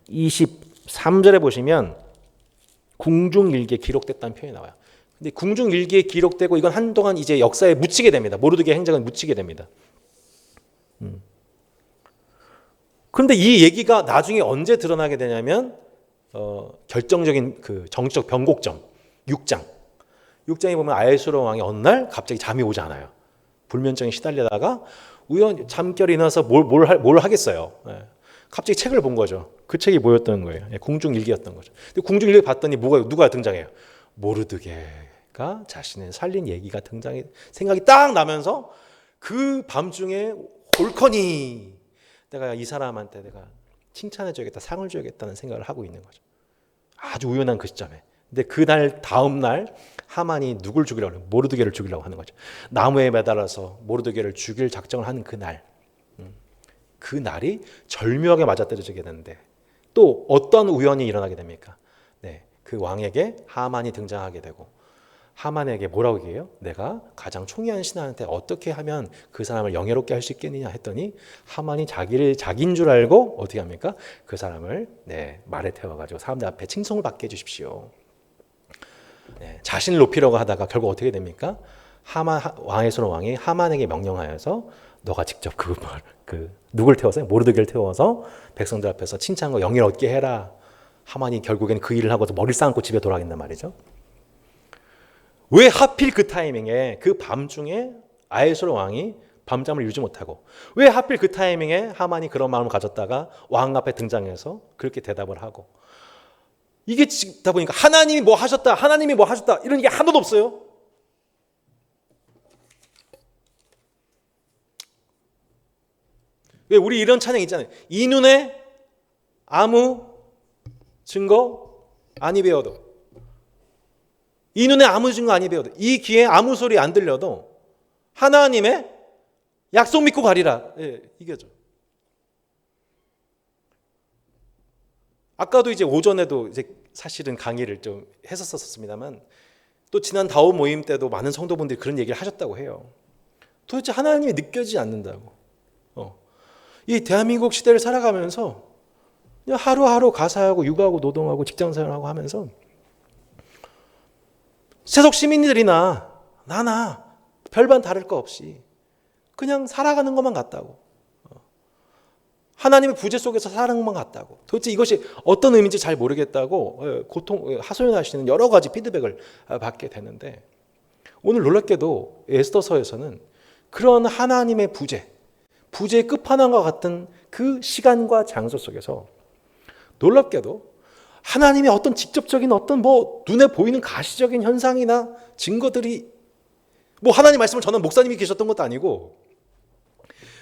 23절에 보시면 궁중일기에 기록됐다는 표현이 나와요. 근데 궁중일기에 기록되고 이건 한동안 이제 역사에 묻히게 됩니다. 모르드게 행적은 묻히게 됩니다. 그런데 이 얘기가 나중에 언제 드러나게 되냐면 결정적인 그 정치적 변곡점 6장에 보면 아하수로 왕이 어느 날 갑자기 잠이 오지 않아요. 불면증에 시달리다가 우연 잠결이 일어나서 뭘 하겠어요. 갑자기 책을 본 거죠. 그 책이 뭐였던 거예요? 궁중일기였던 거죠. 근데 궁중일기 봤더니 누가 등장해요? 모르드게가 자신을 살린 얘기가 생각이 딱 나면서 그 밤중에 홀커니 내가 이 사람한테 내가 칭찬해줘야겠다, 상을 줘야겠다는 생각을 하고 있는 거죠. 아주 우연한 그 시점에. 근데 그날 다음 날 하만이 누굴 죽이려고 해요? 모르드게를 죽이려고 하는 거죠. 나무에 매달아서 모르드게를 죽일 작정을 하는 그날. 그 날이 절묘하게 맞아떨어지게 되는데 또 어떤 우연이 일어나게 됩니까? 그 왕에게 하만이 등장하게 되고, 하만에게 뭐라고 얘기해요? 내가 가장 총애한 신하한테 어떻게 하면 그 사람을 영예롭게 할 수 있겠느냐 했더니, 하만이 자기인 줄 알고 어떻게 합니까? 그 사람을 말에 태워가지고 사람들 앞에 칭송을 받게 해주십시오. 자신을 높이려고 하다가 결국 어떻게 됩니까? 아하수로 왕이 하만에게 명령하여서 너가 직접 누굴 태워서? 모르드게를 태워서 백성들 앞에서 칭찬과 영예를 얻게 해라. 하만이 결국엔 그 일을 하고서 머리를 쌓고 집에 돌아간단 말이죠. 왜 하필 그 타이밍에 그 밤중에 아하수로 왕이 밤잠을 이루지 못하고, 왜 하필 그 타이밍에 하만이 그런 마음을 가졌다가 왕 앞에 등장해서 그렇게 대답을 하고, 이게 다 보니까 하나님이 뭐 하셨다 이런 게 하나도 없어요. 왜 우리 이런 찬양 있잖아요. 이 눈에 아무 증거 아니 배워도, 이 눈에 아무 증거 아니 배워도, 이 귀에 아무 소리 안 들려도 하나님의 약속 믿고 가리라. 이게죠. 아까도 이제 오전에도 이제 사실은 강의를 좀 했었습니다만, 또 지난 다오 모임 때도 많은 성도분들이 그런 얘기를 하셨다고 해요. 도대체 하나님이 느껴지지 않는다고. 이 대한민국 시대를 살아가면서 그냥 하루하루 가사하고 육아하고 노동하고 직장생활하고 하면서 세속 시민들이나 나나 별반 다를 거 없이 그냥 살아가는 것만 같다고. 하나님의 부재 속에서 사는 것만 같다고. 도대체 이것이 어떤 의미인지 잘 모르겠다고 하소연하시는 여러 가지 피드백을 받게 되는데, 오늘 놀랍게도 에스더서에서는 그런 하나님의 부재의 끝판왕과 같은 그 시간과 장소 속에서 놀랍게도 하나님의 어떤 직접적인 어떤 눈에 보이는 가시적인 현상이나 증거들이, 하나님 말씀을 전한 목사님이 계셨던 것도 아니고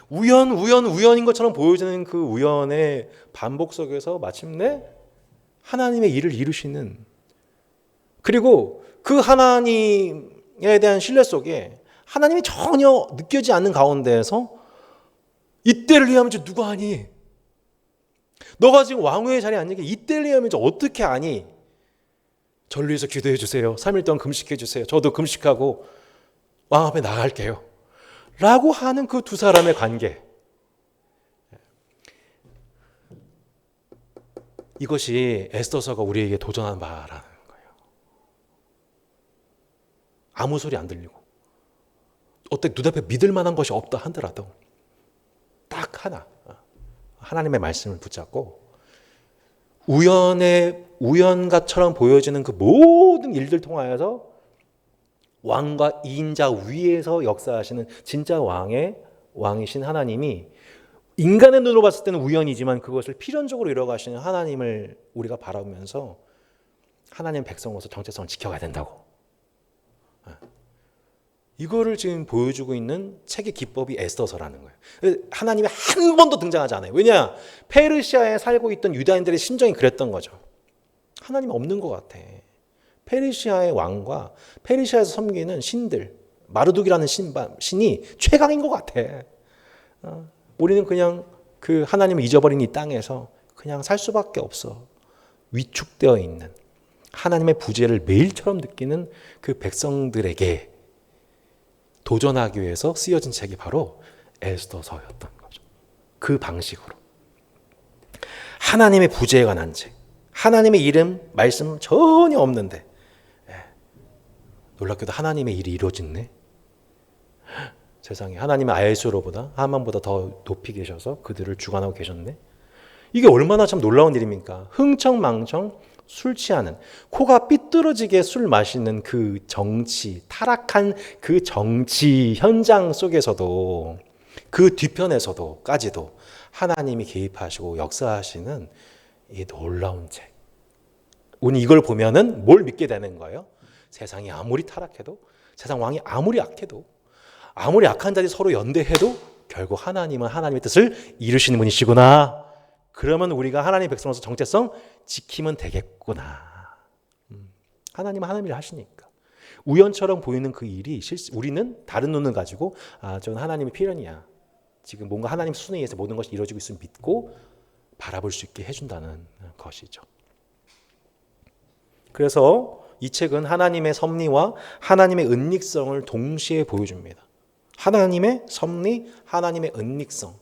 우연인 것처럼 보여지는 그 우연의 반복 속에서 마침내 하나님의 일을 이루시는 그리고 그 하나님에 대한 신뢰 속에 하나님이 전혀 느껴지지 않는 가운데에서 이때를 위하면 누가 아니? 너가 지금 왕후의 자리에 앉는 게 이때를 위하면 어떻게 아니? 저를 위해서 기도해 주세요. 3일 동안 금식해 주세요. 저도 금식하고 왕 앞에 나갈게요. 라고 하는 그 두 사람의 관계. 이것이 에스더서가 우리에게 도전한 바라는 거예요. 아무 소리 안 들리고 어때 눈앞에 믿을 만한 것이 없다 하더라도 딱 하나 하나님의 말씀을 붙잡고 우연같처럼 보여지는 그 모든 일들 통하여서 왕과 이인자 위에서 역사하시는 진짜 왕이신 하나님이 인간의 눈으로 봤을 때는 우연이지만 그것을 필연적으로 이뤄가시는 하나님을 우리가 바라보면서 하나님 백성으로서 정체성을 지켜가야 된다고. 이거를 지금 보여주고 있는 책의 기법이 에스더서라는 거예요. 하나님이 한 번도 등장하지 않아요. 왜냐? 페르시아에 살고 있던 유다인들의 심정이 그랬던 거죠. 하나님 없는 것 같아. 페르시아의 왕과 페르시아에서 섬기는 신들, 마르둑이라는 신이 최강인 것 같아. 우리는 그냥 그 하나님을 잊어버린 이 땅에서 그냥 살 수밖에 없어. 위축되어 있는 하나님의 부재를 매일처럼 느끼는 그 백성들에게 도전하기 위해서 쓰여진 책이 바로 에스더서였던 거죠. 그 방식으로 하나님의 부재에 관한 책, 하나님의 이름, 말씀 전혀 없는데 놀랍게도 하나님의 일이 이루어졌네. 세상에 하나님의 아예수로보다 하만보다 더 높이 계셔서 그들을 주관하고 계셨네. 이게 얼마나 참 놀라운 일입니까? 흥청망청 술 취하는, 코가 삐뚤어지게 술 마시는 그 정치, 타락한 그 정치 현장 속에서도 그 뒤편에서도까지도 하나님이 개입하시고 역사하시는 이 놀라운 책. 우리 이걸 보면은 뭘 믿게 되는 거예요? 세상이 아무리 타락해도, 세상 왕이 아무리 악해도, 아무리 악한 자들이 서로 연대해도 결국 하나님은 하나님의 뜻을 이루시는 분이시구나. 그러면 우리가 하나님의 백성으로서 정체성 지키면 되겠구나. 하나님은 하나님 일을 하시니까. 우연처럼 보이는 그 일이 우리는 다른 눈을 가지고 저는 하나님의 필연이야. 지금 뭔가 하나님 순위에 의해서 모든 것이 이루어지고 있음을 믿고 바라볼 수 있게 해준다는 것이죠. 그래서 이 책은 하나님의 섭리와 하나님의 은닉성을 동시에 보여줍니다. 하나님의 섭리, 하나님의 은닉성.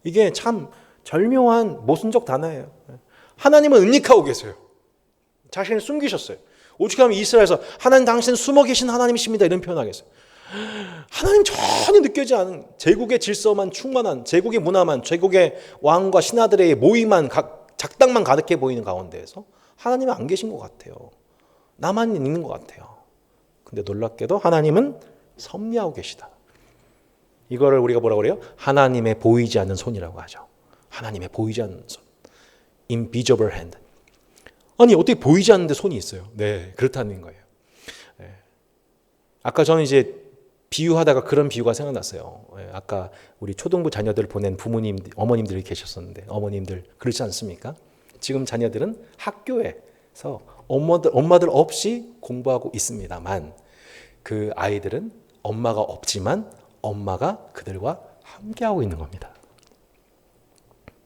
이게 참 절묘한 모순적 단어예요. 하나님은 은닉하고 계세요. 자신을 숨기셨어요. 오죽 하면 이스라엘에서 하나님 당신은 숨어 계신 하나님이십니다 이런 표현하겠어요. 하나님 전혀 느껴지지 않은 제국의 질서만 충만한, 제국의 문화만, 제국의 왕과 신하들의 모임만, 작당만 가득해 보이는 가운데에서 하나님은 안 계신 것 같아요. 나만 있는 것 같아요. 근데 놀랍게도 하나님은 섭리하고 계시다. 이거를 우리가 뭐라고 그래요? 하나님의 보이지 않는 손이라고 하죠. 하나님의 보이지 않는 손. Invisible hand. 아니 어떻게 보이지 않는데 손이 있어요? 네, 그렇다는 거예요. 네. 아까 저는 이제 비유하다가 그런 비유가 생각났어요. 네, 아까 우리 초등부 자녀들을 보낸 부모님, 어머님들이 계셨었는데 어머님들 그렇지 않습니까? 지금 자녀들은 학교에서 엄마들 없이 공부하고 있습니다만 그 아이들은 엄마가 없지만 엄마가 그들과 함께하고 있는 겁니다.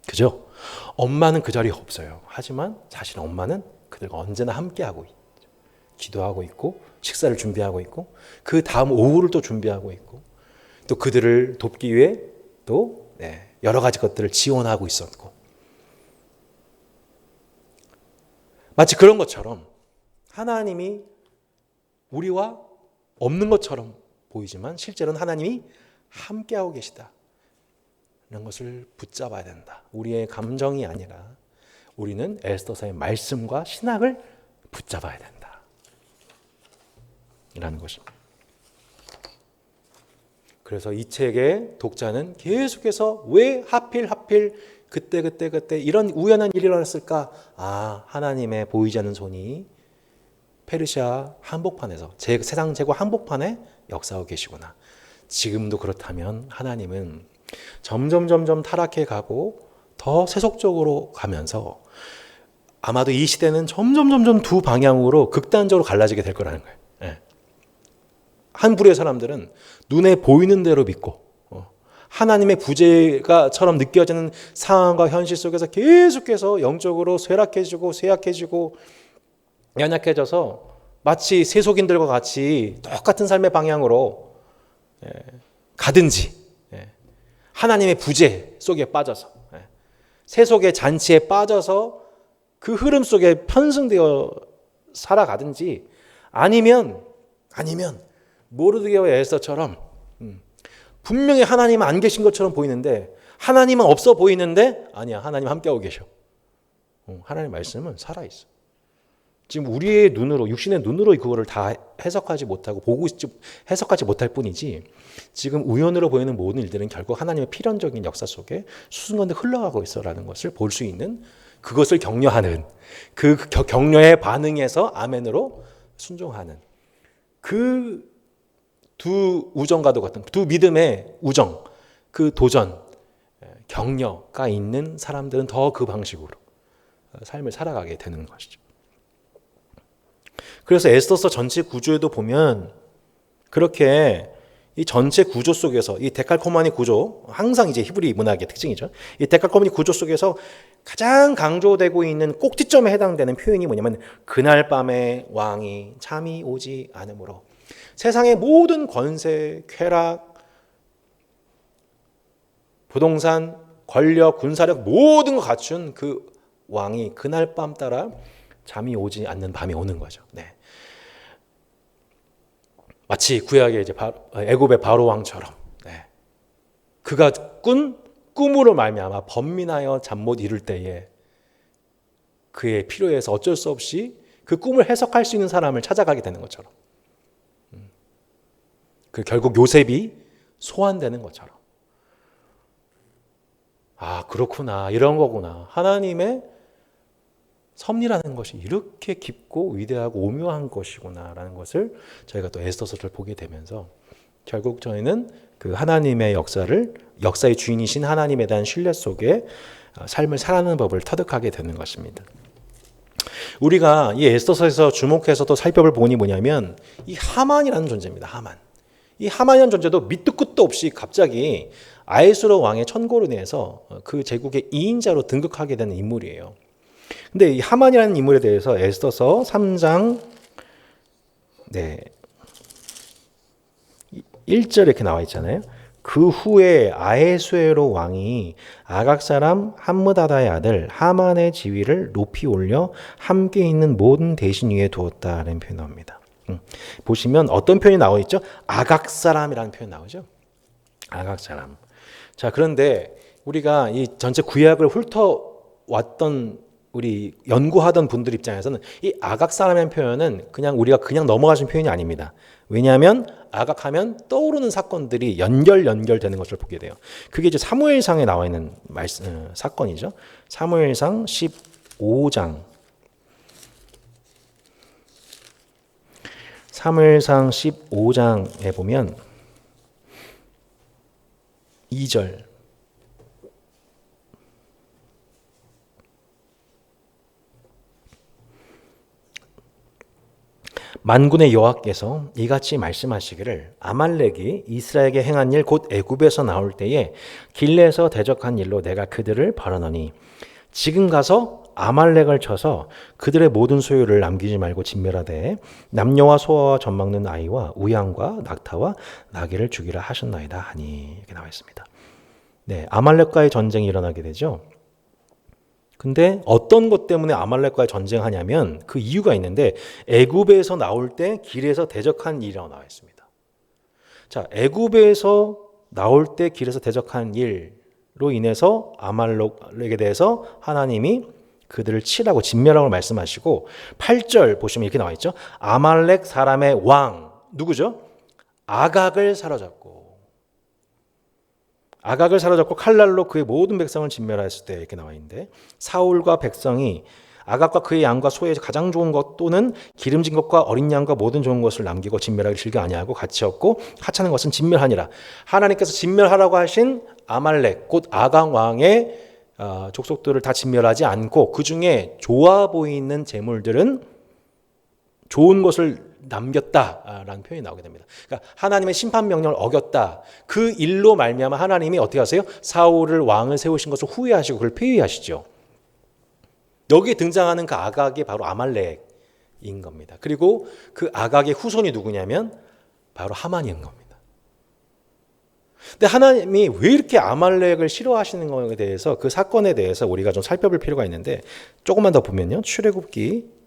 그죠? 엄마는 그 자리에 없어요. 하지만 사실 엄마는 그들과 언제나 함께하고 있죠. 기도하고 있고 식사를 준비하고 있고 그 다음 오후를 또 준비하고 있고 또 그들을 돕기 위해 또 여러 가지 것들을 지원하고 있었고 마치 그런 것처럼 하나님이 우리와 없는 것처럼 보이지만 실제로는 하나님이 함께하고 계시다. 이런 것을 붙잡아야 된다. 우리의 감정이 아니라 우리는 에스더서의 말씀과 신학을 붙잡아야 된다. 이라는 것입니다. 그래서 이 책의 독자는 계속해서 왜 하필 그때 이런 우연한 일이 일어났을까? 하나님의 보이지 않는 손이 페르시아 한복판에서 세상 제국 한복판에 역사하고 계시구나. 지금도 그렇다면 하나님은 점점 타락해 가고 더 세속적으로 가면서 아마도 이 시대는 점점 두 방향으로 극단적으로 갈라지게 될 거라는 거예요. 예. 한 부류의 사람들은 눈에 보이는 대로 믿고 하나님의 부재가처럼 느껴지는 상황과 현실 속에서 계속해서 영적으로 쇠락해지고 연약해져서 마치 세속인들과 같이 똑같은 삶의 방향으로 가든지 하나님의 부재 속에 빠져서 세속의 잔치에 빠져서 그 흐름 속에 편승되어 살아가든지 아니면 모르드게와 에스더처럼 분명히 하나님은 안 계신 것처럼 보이는데 하나님은 없어 보이는데 아니야, 하나님 함께하고 계셔. 하나님의 말씀은 살아있어. 지금 우리의 눈으로, 육신의 눈으로 그거를 다 해석하지 못하고 해석하지 못할 뿐이지 지금 우연으로 보이는 모든 일들은 결국 하나님의 필연적인 역사 속에 수순간에 흘러가고 있어라는 것을 볼 수 있는, 그것을 격려하는, 그 격려에 반응해서 아멘으로 순종하는 그 두 우정과도 같은 두 믿음의 우정, 그 도전, 격려가 있는 사람들은 더 그 방식으로 삶을 살아가게 되는 것이죠. 그래서 에스더서 전체 구조에도 보면 그렇게 이 전체 구조 속에서 이 데칼코마니 구조, 항상 이제 히브리 문학의 특징이죠. 이 데칼코마니 구조 속에서 가장 강조되고 있는 꼭지점에 해당되는 표현이 뭐냐면 그날 밤에 왕이 잠이 오지 않으므로 세상의 모든 권세, 쾌락, 부동산, 권력, 군사력 모든 거 갖춘 그 왕이 그날 밤 따라 잠이 오지 않는 밤이 오는 거죠. 네. 마치 구약의 이제 애굽의 바로 왕처럼 그가 꾼 꿈으로 말미암아 번민하여 잠 못 이룰 때에 그의 필요해서 어쩔 수 없이 그 꿈을 해석할 수 있는 사람을 찾아가게 되는 것처럼 그 결국 요셉이 소환되는 것처럼 아 그렇구나 이런 거구나 하나님의 섭리라는 것이 이렇게 깊고 위대하고 오묘한 것이구나라는 것을 저희가 또 에스더서를 보게 되면서 결국 저희는 그 하나님의 역사의 주인이신 하나님에 대한 신뢰 속에 삶을 살아가는 법을 터득하게 되는 것입니다. 우리가 이 에스더서에서 주목해서 또 살펴볼 부분이 뭐냐면 이 하만이라는 존재입니다. 하만. 이 하만이라는 존재도 밑도 끝도 없이 갑자기 아하수에로 왕의 천고로 인해서 그 제국의 2인자로 등극하게 되는 인물이에요. 근데 이 하만이라는 인물에 대해서 에스더서 3장 1절에 이렇게 나와 있잖아요. 그 후에 아하수에로 왕이 아각 사람 함므다다의 아들 하만의 지위를 높이 올려 함께 있는 모든 대신 위에 두었다는 표현을 합니다. 보시면 어떤 표현이 나와 있죠? 아각 사람이라는 표현 나오죠. 아각 사람. 자, 그런데 우리가 이 전체 구약을 훑어왔던 우리 연구하던 분들 입장에서는 이 아각 사람이라는 표현은 우리가 그냥 넘어가신 표현이 아닙니다. 왜냐하면 아각하면 떠오르는 사건들이 연결되는 것을 보게 돼요. 그게 이제 사무엘상에 나와 있는 사건이죠. 사무엘상 15장. 사무엘상 15장에 보면 2절 만군의 여호와께서 이같이 말씀하시기를 아말렉이 이스라엘에게 행한 일 곧 애굽에서 나올 때에 길르에서 대적한 일로 내가 그들을 벌하노니 지금 가서 아말렉을 쳐서 그들의 모든 소유를 남기지 말고 진멸하되 남녀와 소아와 젖먹는 아이와 우양과 낙타와 나귀를 죽이라 하셨나이다 하니 이렇게 나와 있습니다. 네, 아말렉과의 전쟁이 일어나게 되죠. 근데 어떤 것 때문에 아말렉과의 전쟁하냐면 그 이유가 있는데 애굽에서 나올 때 길에서 대적한 일이라고 나와 있습니다. 자, 애굽에서 나올 때 길에서 대적한 일로 인해서 아말렉에 대해서 하나님이 그들을 치라고 진멸하고 말씀하시고 8절 보시면 이렇게 나와 있죠. 아말렉 사람의 왕 누구죠? 아각을 사로잡고 칼날로 그의 모든 백성을 진멸하였을 때 이렇게 나와 있는데 사울과 백성이 아각과 그의 양과 소의 가장 좋은 것 또는 기름진 것과 어린 양과 모든 좋은 것을 남기고 진멸하기 즐겨 아니하고 가치 없고 하찮은 것은 진멸하니라. 하나님께서 진멸하라고 하신 아말렉 곧 아각 왕의 족속들을 다 진멸하지 않고 그 중에 좋아 보이는 재물들은 좋은 것을 남겼다라는 표현이 나오게 됩니다. 그러니까 하나님의 심판 명령을 어겼다. 그 일로 말미암아 하나님이 어떻게 하세요? 사울을 왕을 세우신 것을 후회하시고 그걸 폐위하시죠. 여기에 등장하는 그 아각이 바로 아말렉인 겁니다. 그리고 그 아각의 후손이 누구냐면 바로 하만인 겁니다. 근데 하나님이 왜 이렇게 아말렉을 싫어하시는 것에 대해서 그 사건에 대해서 우리가 좀 살펴볼 필요가 있는데 조금만 더 보면요. 출애굽기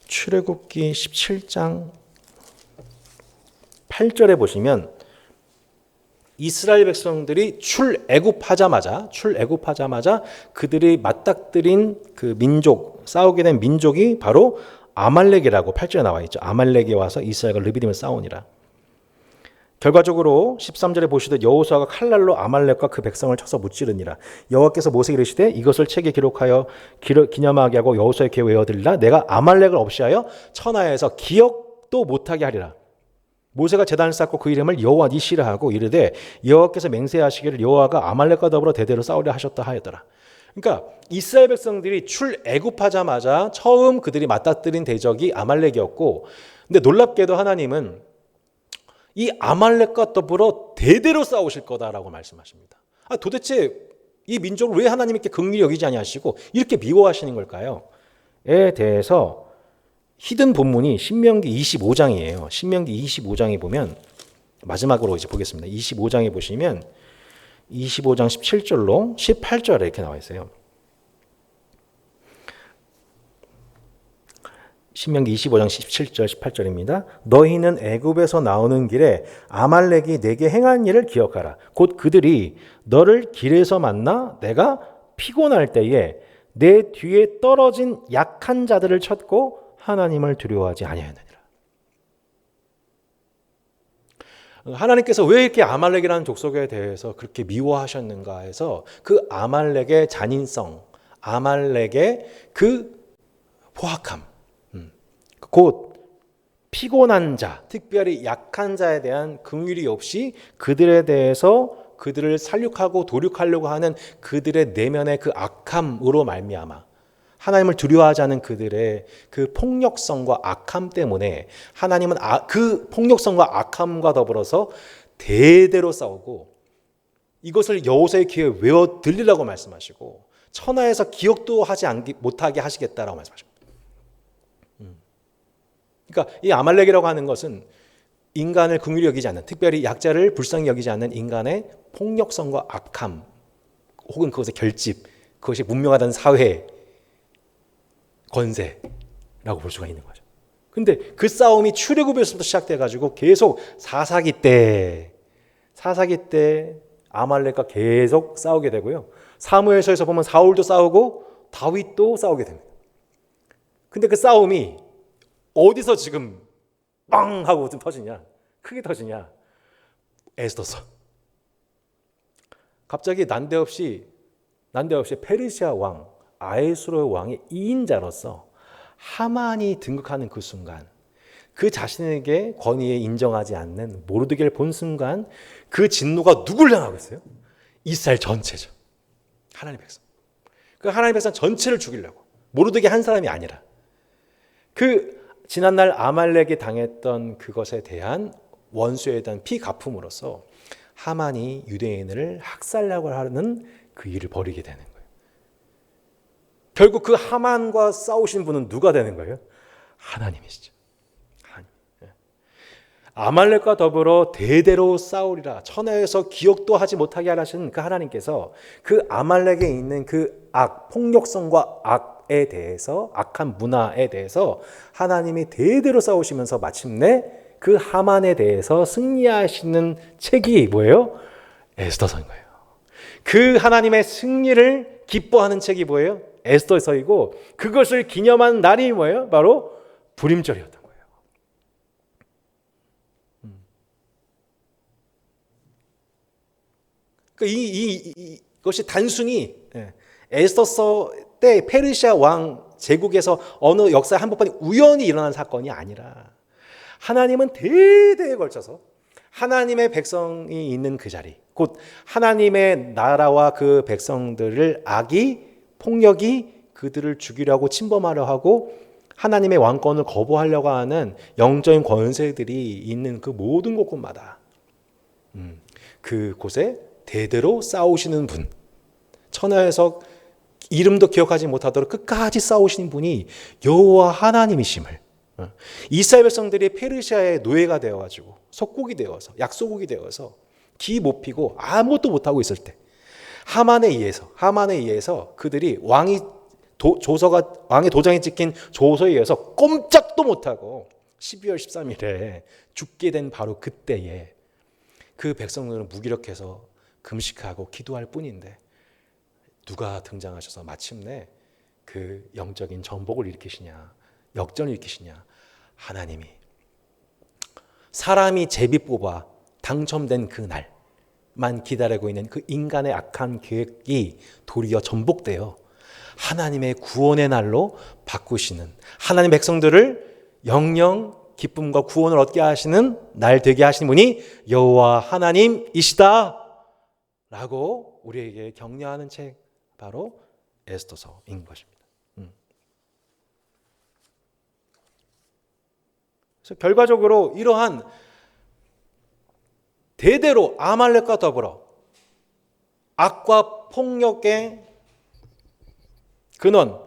17장 8절에 보시면 이스라엘 백성들이 출애굽하자마자 그들이 맞닥뜨린 그 민족, 싸우게 된 민족이 바로 아말렉이라고 8절에 나와 있죠. 아말렉이 와서 이스라엘과 르비딤을 싸우니라. 결과적으로 13절에 보시듯 여호수아가 칼날로 아말렉과 그 백성을 쳐서 무찌르니라. 여호와께서 모세에게 이르시되 이것을 책에 기록하여 기념하게 하고 여호수아에게 외어드리라. 내가 아말렉을 없이하여 천하에서 기억도 못하게 하리라. 모세가 제단을 쌓고 그 이름을 여호와 니시라 하고 이르되 여호와께서 맹세하시기를 여호와가 아말렉과 더불어 대대로 싸우려 하셨다 하였더라. 그러니까 이스라엘 백성들이 출애굽하자마자 처음 그들이 맞닥뜨린 대적이 아말렉이었고, 근데 놀랍게도 하나님은 이 아말렉과 더불어 대대로 싸우실 거다라고 말씀하십니다. 도대체 이 민족을 왜 하나님 이렇게 긍휼히 여기지 아니하시고 이렇게 미워하시는 걸까요? 에 대해서 히든 본문이 신명기 25장이에요. 신명기 25장에 보면 마지막으로 이제 보겠습니다. 25장에 보시면 25장 17절로 18절에 이렇게 나와 있어요. 신명기 25장 17절 18절입니다. 너희는 애굽에서 나오는 길에 아말렉이 내게 행한 일을 기억하라. 곧 그들이 너를 길에서 만나 내가 피곤할 때에 내 뒤에 떨어진 약한 자들을 쳤고 하나님을 두려워하지 아니하였느니라. 하나님께서 왜 이렇게 아말렉이라는 족속에 대해서 그렇게 미워하셨는가 해서 그 아말렉의 잔인성, 아말렉의 그 포악함, 곧 피곤한 자, 특별히 약한 자에 대한 긍휼이 없이 그들에 대해서 그들을 살육하고 도륙하려고 하는 그들의 내면의 그 악함으로 말미암아 하나님을 두려워하지 않은 그들의 그 폭력성과 악함 때문에 하나님은 그 폭력성과 악함과 더불어서 대대로 싸우고 이것을 여호수아의 귀에 외워 들리라고 말씀하시고 천하에서 기억도 하지 못하게 하시겠다라고 말씀하십니다. 그러니까 이 아말렉이라고 하는 것은 인간을 긍휼히 여기지 않는, 특별히 약자를 불쌍히 여기지 않는 인간의 폭력성과 악함 혹은 그것의 결집, 그것이 문명하던 사회 권세라고 볼 수가 있는 거죠. 근데 그 싸움이 출애굽에서부터 시작돼 가지고 계속 사사기 때 아말렉과 계속 싸우게 되고요. 사무엘서에서 보면 사울도 싸우고 다윗도 싸우게 됩니다. 근데 그 싸움이 어디서 지금 빵 하고 좀 터지냐? 크게 터지냐? 에스더서. 갑자기 난데없이 페르시아 왕 아하수에로 왕의 2인자로서 하만이 등극하는 그 순간, 그 자신에게 권위에 인정하지 않는 모르드게를 본 순간 그 진노가 누굴 향하고 있어요? 이스라엘 전체죠. 하나님의 백성. 그 하나님의 백성 전체를 죽이려고. 모르드게 한 사람이 아니라. 그 지난날 아말렉이 당했던 그것에 대한 원수에 대한 피갚음으로써 하만이 유대인을 학살하려고 하는 그 일을 벌이게 되는 거예요. 결국 그 하만과 싸우신 분은 누가 되는 거예요? 하나님이시죠. 하나님. 아말렉과 더불어 대대로 싸우리라. 천하에서 기억도 하지 못하게 하라신 그 하나님께서 그 아말렉에 있는 그 폭력성과 악에 대해서, 악한 문화에 대해서 하나님이 대대로 싸우시면서 마침내 그 하만에 대해서 승리하시는 책이 뭐예요? 에스더서인 거예요. 그 하나님의 승리를 기뻐하는 책이 뭐예요? 에스더서이고, 그것을 기념한 날이 뭐예요? 바로 불임절이었던 거예요. 이것이 단순히 에스더서 때 페르시아 왕 제국에서 어느 역사 한복판에 우연히 일어난 사건이 아니라 하나님은 대대에 걸쳐서 하나님의 백성이 있는 그 자리, 곧 하나님의 나라와 그 백성들을 악이, 폭력이 그들을 죽이려고 침범하려 하고 하나님의 왕권을 거부하려고 하는 영적인 권세들이 있는 그 모든 곳곳마다 그곳에 대대로 싸우시는 분, 천하에서 이름도 기억하지 못하도록 끝까지 싸우시는 분이 여호와 하나님이심을, 이스라엘 백성들이 페르시아의 노예가 되어가지고 속국이 되어서 약소국이 되어서 기 못 피고 아무것도 못하고 있을 때 하만에 의해서 그들이 왕의 도장이 찍힌 조서에 의해서 꼼짝도 못하고 12월 13일에 죽게 된 바로 그때에 그 백성들은 무기력해서 금식하고 기도할 뿐인데 누가 등장하셔서 마침내 그 영적인 전복을 일으키시냐, 역전을 일으키시냐? 하나님이. 사람이 제비 뽑아 당첨된 그 날만 기다리고 있는 그 인간의 악한 계획이 도리어 전복되어 하나님의 구원의 날로 바꾸시는, 하나님 백성들을 영영 기쁨과 구원을 얻게 하시는 날 되게 하시는 분이 여호와 하나님이시다 라고 우리에게 격려하는 책, 바로 에스더서인 것입니다. 그래서 결과적으로 이러한 대대로 아말렉과 더불어 악과 폭력의 근원,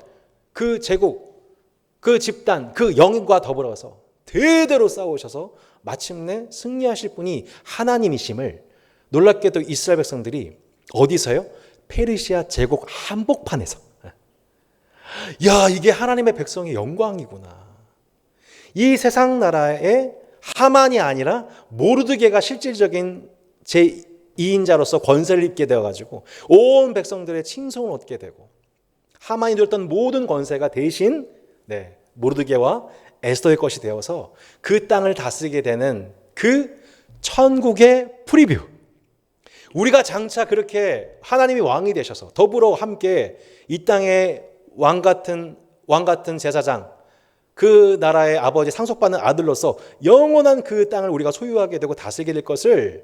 그 제국, 그 집단, 그 영과 더불어서 대대로 싸우셔서 마침내 승리하실 분이 하나님이심을 놀랍게도 이스라엘 백성들이 어디서요? 페르시아 제국 한복판에서, 야, 이게 하나님의 백성의 영광이구나. 이 세상 나라의 하만이 아니라 모르드게가 실질적인 제2인자로서 권세를 입게 되어가지고 온 백성들의 칭송을 얻게 되고, 하만이 누렸던 모든 권세가 대신 모르드게와 에스더의 것이 되어서 그 땅을 다스리게 되는 그 천국의 프리뷰. 우리가 장차 그렇게 하나님이 왕이 되셔서 더불어 함께 이 땅의 왕 같은 제사장, 그 나라의 아버지 상속받는 아들로서 영원한 그 땅을 우리가 소유하게 되고 다스리게 될 것을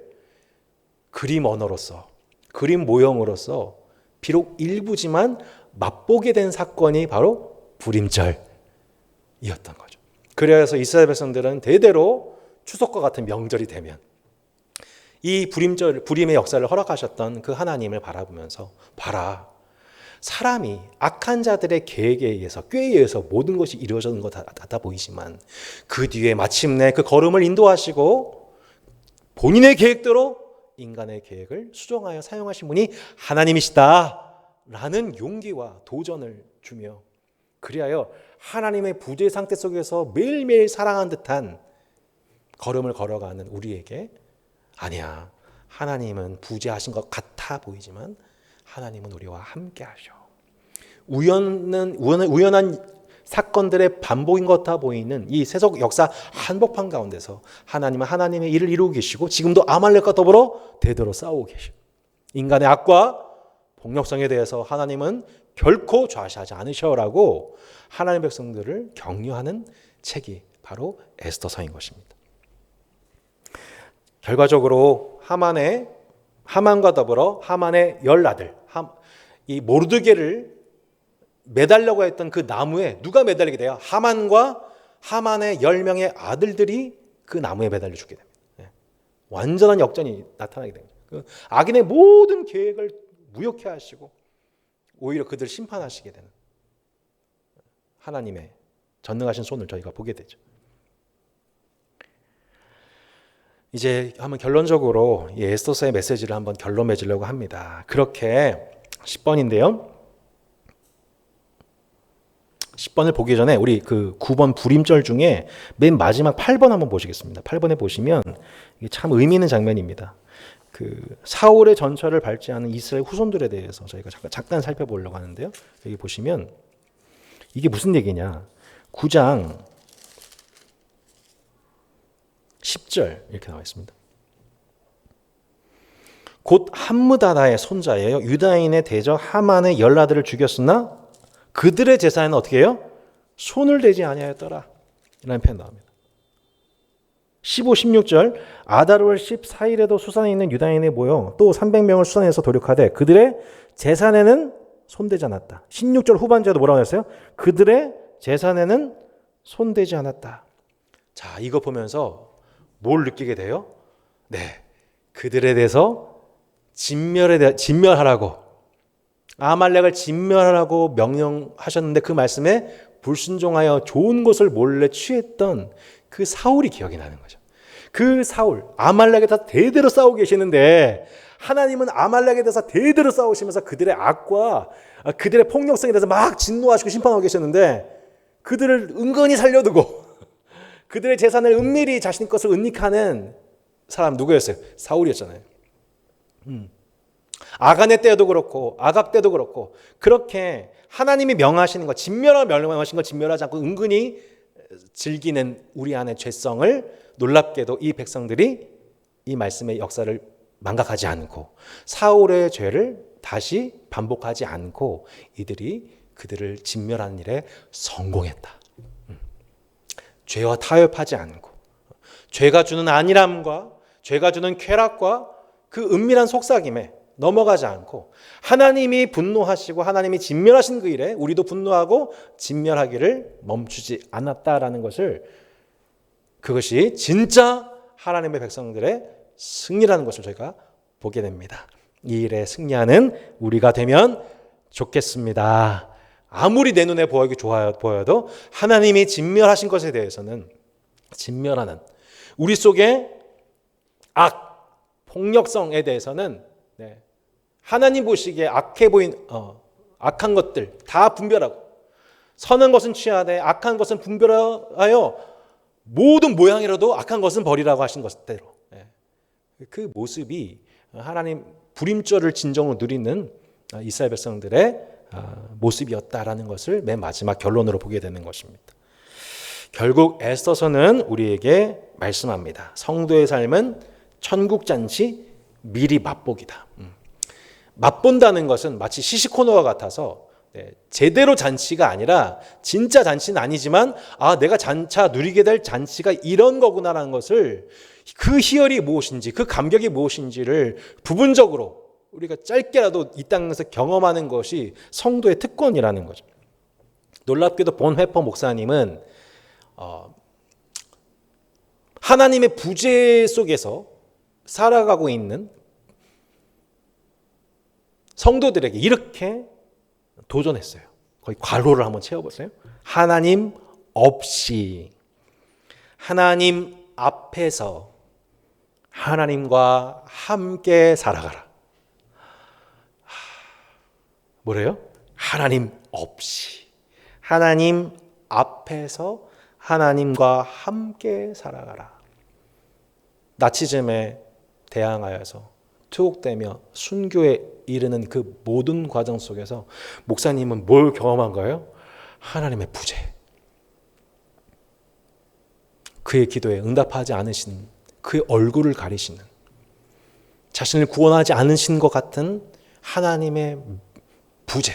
그림 언어로서, 그림 모형으로서 비록 일부지만 맛보게 된 사건이 바로 불임절이었던 거죠. 그래서 이스라엘 백성들은 대대로 추석과 같은 명절이 되면 이 불임의 역사를 허락하셨던 그 하나님을 바라보면서, 봐라, 사람이 악한 자들의 계획에 의해서, 꾀에 의해서 모든 것이 이루어지는 것 같아 보이지만 그 뒤에 마침내 그 걸음을 인도하시고 본인의 계획대로 인간의 계획을 수정하여 사용하신 분이 하나님이시다 라는 용기와 도전을 주며, 그리하여 하나님의 부재 상태 속에서 매일매일 사랑한 듯한 걸음을 걸어가는 우리에게, 아니야, 하나님은 부재하신 것 같아 보이지만 하나님은 우리와 함께 하셔. 우연한 사건들의 반복인 것 같아 보이는 이 세속 역사 한복판 가운데서 하나님은 하나님의 일을 이루고 계시고 지금도 아말렉과 더불어 대대로 싸우고 계시고, 인간의 악과 폭력성에 대해서 하나님은 결코 좌시하지 않으셔라고 하나님의 백성들을 격려하는 책이 바로 에스더서인 것입니다. 결과적으로 하만과 더불어 하만의 10아들, 이 모르드게를 매달려고 했던 그 나무에 누가 매달리게 돼요? 하만과 하만의 10명의 아들들이 그 나무에 매달려 죽게 됩니다. 완전한 역전이 나타나게 됩니다. 그 악인의 모든 계획을 무효케 하시고 오히려 그들을 심판하시게 되는 하나님의 전능하신 손을 저희가 보게 되죠. 이제 한번 결론적으로 이 에스더서의 메시지를 한번 결론 맺으려고 합니다. 그렇게 10번인데요. 10번을 보기 전에 우리 그 9번 불임절 중에 맨 마지막 8번 한번 보시겠습니다. 8번에 보시면 이게 참 의미 있는 장면입니다. 그 사울의 전철을 밟지 않은 이스라엘 후손들에 대해서 저희가 잠깐 살펴보려고 하는데요. 여기 보시면 이게 무슨 얘기냐? 9장 10절 이렇게 나와 있습니다. 곧 함므다다의 손자예요. 유다인의 대적 하만의 10아들을 죽였으나 그들의 제사에는 어떻게 해요? 손을 대지 아니하였더라. 이라는 표현 나옵니다. 15, 16절 아다롤 14일에도 수산에 있는 유다인에 모여 또 300명을 수산해서 도륙하되 그들의 재산에는 손대지 않았다. 16절 후반절에도 뭐라고 했어요? 그들의 재산에는 손대지 않았다. 자, 이거 보면서 뭘 느끼게 돼요? 네, 그들에 대해서 진멸하라고, 아말렉을 진멸하라고 명령하셨는데 그 말씀에 불순종하여 좋은 것을 몰래 취했던 그 사울이 기억이 나는 거죠. 그 사울, 아말렉에서 대대로 싸우고 계시는데 하나님은 아말렉에 대해서 대대로 싸우시면서 그들의 악과 그들의 폭력성에 대해서 막 진노하시고 심판하고 계셨는데 그들을 은근히 살려두고 그들의 재산을 은밀히 자신 것을 은닉하는 사람 누구였어요? 사울이었잖아요. 아간의 때도 그렇고 아갑 때도 그렇고 그렇게 하나님이 명하시는 것, 진멸하고 명령하신 것 진멸하지 않고 은근히 즐기는 우리 안의 죄성을 놀랍게도 이 백성들이 이 말씀의 역사를 망각하지 않고 사울의 죄를 다시 반복하지 않고 이들이 그들을 진멸하는 일에 성공했다. 죄와 타협하지 않고 죄가 주는 안일함과 죄가 주는 쾌락과 그 은밀한 속삭임에 넘어가지 않고 하나님이 분노하시고 하나님이 진멸하신 그 일에 우리도 분노하고 진멸하기를 멈추지 않았다라는 것을, 그것이 진짜 하나님의 백성들의 승리라는 것을 저희가 보게 됩니다. 이 일에 승리하는 우리가 되면 좋겠습니다. 아무리 내 눈에 보여도 하나님이 진멸하신 것에 대해서는, 진멸하는 우리 속에 폭력성에 대해서는 하나님 보시기에 악해 보인 악한 것들 다 분별하고 선한 것은 취하되 악한 것은 분별하여 모든 모양이라도 악한 것은 버리라고 하신 것대로 그 모습이 하나님 불임절을 진정으로 누리는 이스라엘 백성들의 모습이었다라는 것을 맨 마지막 결론으로 보게 되는 것입니다. 결국 에스더서는 우리에게 말씀합니다. 성도의 삶은 천국잔치 미리 맛보기다. 맛본다는 것은 마치 시시코너와 같아서 제대로 잔치가 아니라 진짜 잔치는 아니지만 내가 잔차 누리게 될 잔치가 이런 거구나라는 것을, 그 희열이 무엇인지 그 감격이 무엇인지를 부분적으로 우리가 짧게라도 이 땅에서 경험하는 것이 성도의 특권이라는 거죠. 놀랍게도 본회퍼 목사님은 하나님의 부재 속에서 살아가고 있는 성도들에게 이렇게 도전했어요. 거의 괄호를 한번 채워보세요. 하나님 없이, 하나님 앞에서 하나님과 함께 살아가라. 뭐래요? 하나님 없이, 하나님 앞에서 하나님과 함께 살아가라. 나치즘에 대항하여서 투옥되며 순교에 이르는 그 모든 과정 속에서 목사님은 뭘 경험한 거예요? 하나님의 부재. 그의 기도에 응답하지 않으신, 그의 얼굴을 가리시는, 자신을 구원하지 않으신 것 같은 하나님의 부재.